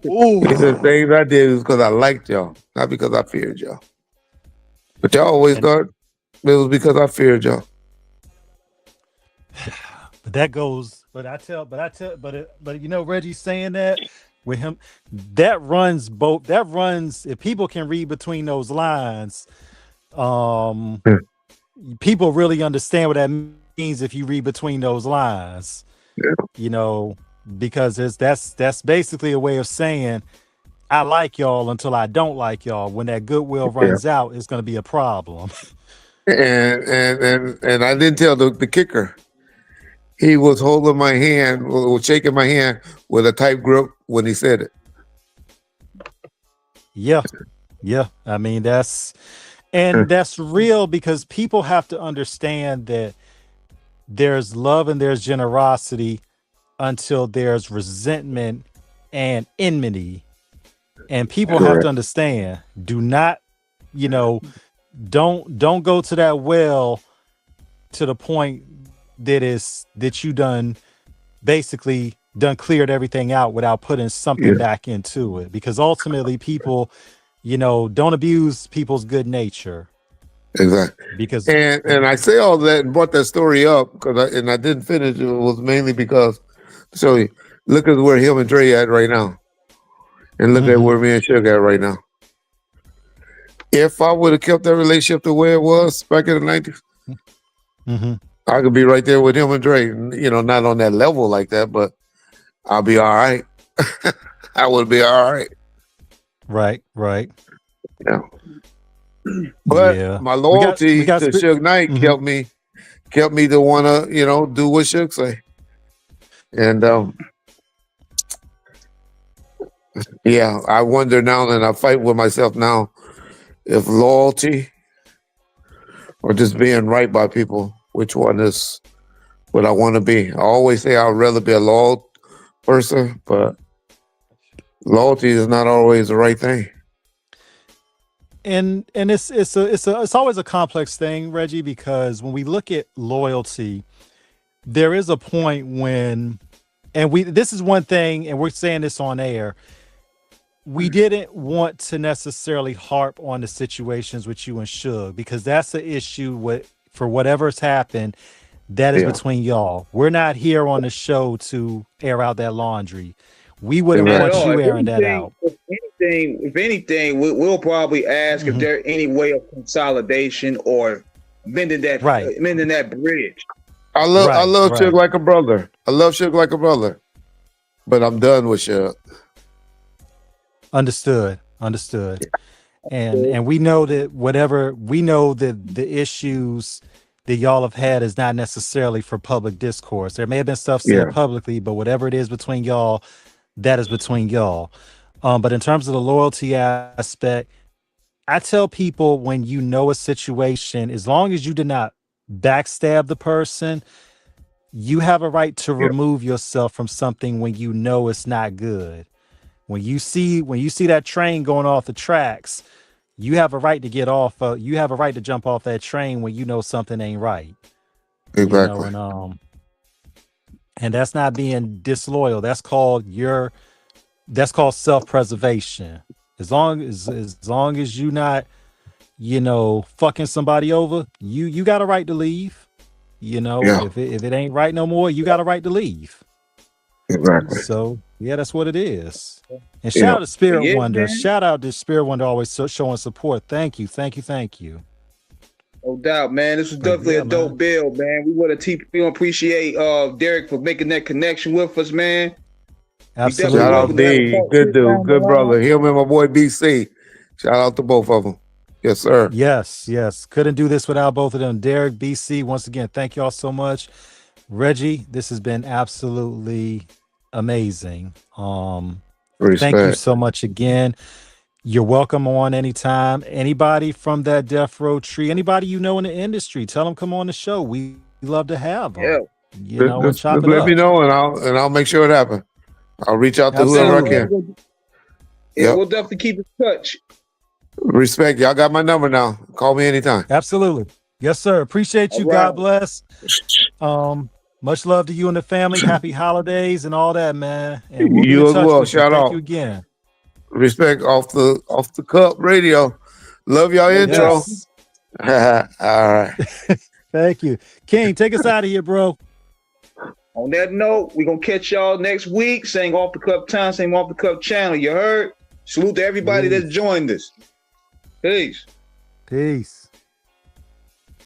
The Ooh. things I did was because I liked y'all, not because I feared y'all. But y'all always And thought it was because I feared y'all. but that goes, but you know, Reggie saying that with him, that runs both, that runs, if people can read between those lines, um, Yeah. people really understand what that means if you read between those lines, Yeah. you know, because that's basically a way of saying I like y'all until I don't like y'all. When that goodwill Yeah. runs out, it's going to be a problem. And I didn't tell the kicker. He was holding my hand, was shaking my hand with a tight grip when he said it. Yeah. Yeah. I mean, that's real because people have to understand that there's love and there's generosity until there's resentment and enmity. And people have to Correct. understand, do not, you know, don't go to that well to the point that you done basically done cleared everything out without putting something Yeah, back into it, because ultimately people, don't abuse people's good nature, exactly. because And I say all that and brought that story up because I didn't finish. It was mainly because so look at where him and Dre at right now, and look at Mhm, where me and Suge at right now. If I would have kept that relationship the way it was back in the 90s, mhm. I could be right there with him and Dre. Not on that level like that, but I'll be all right. I would be all right. Right. Yeah. But Yeah, my we got we loyalty got to sp- Suge Knight mhm. kept me to wanna, do what Suge say. And yeah, I wonder now and I fight with myself now if loyalty or just being right by people, which one is what I want to be. I always say I'd rather be a loyal person, but loyalty is not always the right thing. And it's always a complex thing, Reggie, because when we look at loyalty, there is a point when, and this is one thing, and we're saying this on air, we didn't want to necessarily harp on the situations with you and Suge, because that's the issue with, for whatever's happened, that is Yeah, between y'all. We're not here on the show to air out that laundry. We wouldn't Not at want exactly. all. you airing that out. If anything, we'll probably ask if Mhm. there any way of consolidation or Right, mending that bridge. I right, love Suge right. like a brother. I love Suge like a brother, but I'm done with Suge. Understood. And we know that whatever, we know that the issues that y'all have had is not necessarily for public discourse. There may have been stuff said Yeah, publicly, but whatever it is between y'all, that is between y'all. But in terms of the loyalty aspect, I tell people, when you know a situation, as long as you did not backstab the person, you have a right to yeah, remove yourself from something when you know it's not good. When you see that train going off the tracks, you have a right to get off. You have a right to jump off that train when you know something ain't right. You know, exactly. and that's not being disloyal. That's called self-preservation. As long as you not, fucking somebody over, you got a right to leave. Yeah, If it ain't right no more, you got a right to leave. exactly. So yeah, that's what it is. And Yeah, shout out to Spirit Yeah, Wonder. man. Shout out to Spirit Wonder, always showing support. Thank you. No doubt, man. This was But definitely yeah, a man. dope build, man. We appreciate Derek for making that connection with us, man. We definitely shout Absolutely. out welcome to have a D, part good two dude, down the good line. brother. Him and my boy BC. Shout out to both of them. Yes, sir. Yes. Couldn't do this without both of them. Derek, BC, once again, thank y'all so much. Reggie, this has been absolutely amazing. Thank you Respect. so much again. You're welcome on anytime. Anybody from that death row tree, anybody you know in the industry, tell them come on the show. We love to have Yeah. them, Just, and just, chop just it let me up. know and I'll make sure it happens. I'll reach out to No whoever I doubt, Absolutely. man. can. Yeah, Yep. we'll definitely keep in touch. Respect. Y'all got my number now. Call me anytime. Absolutely. Yes, sir. Appreciate All you. right. God bless. Um, Much love to you and the family. Happy holidays and all that, man. And we'll be You in as touch well. with you. Shout Thank out. you again. Respect off the cup radio. Love y'all intro. Yes. All right. Thank you. King, take us out of here, bro. On that note, we're going to catch y'all next week. Same Off the Cup time, same Off the Cup channel. You heard? Salute to everybody that joined us. Peace. Peace.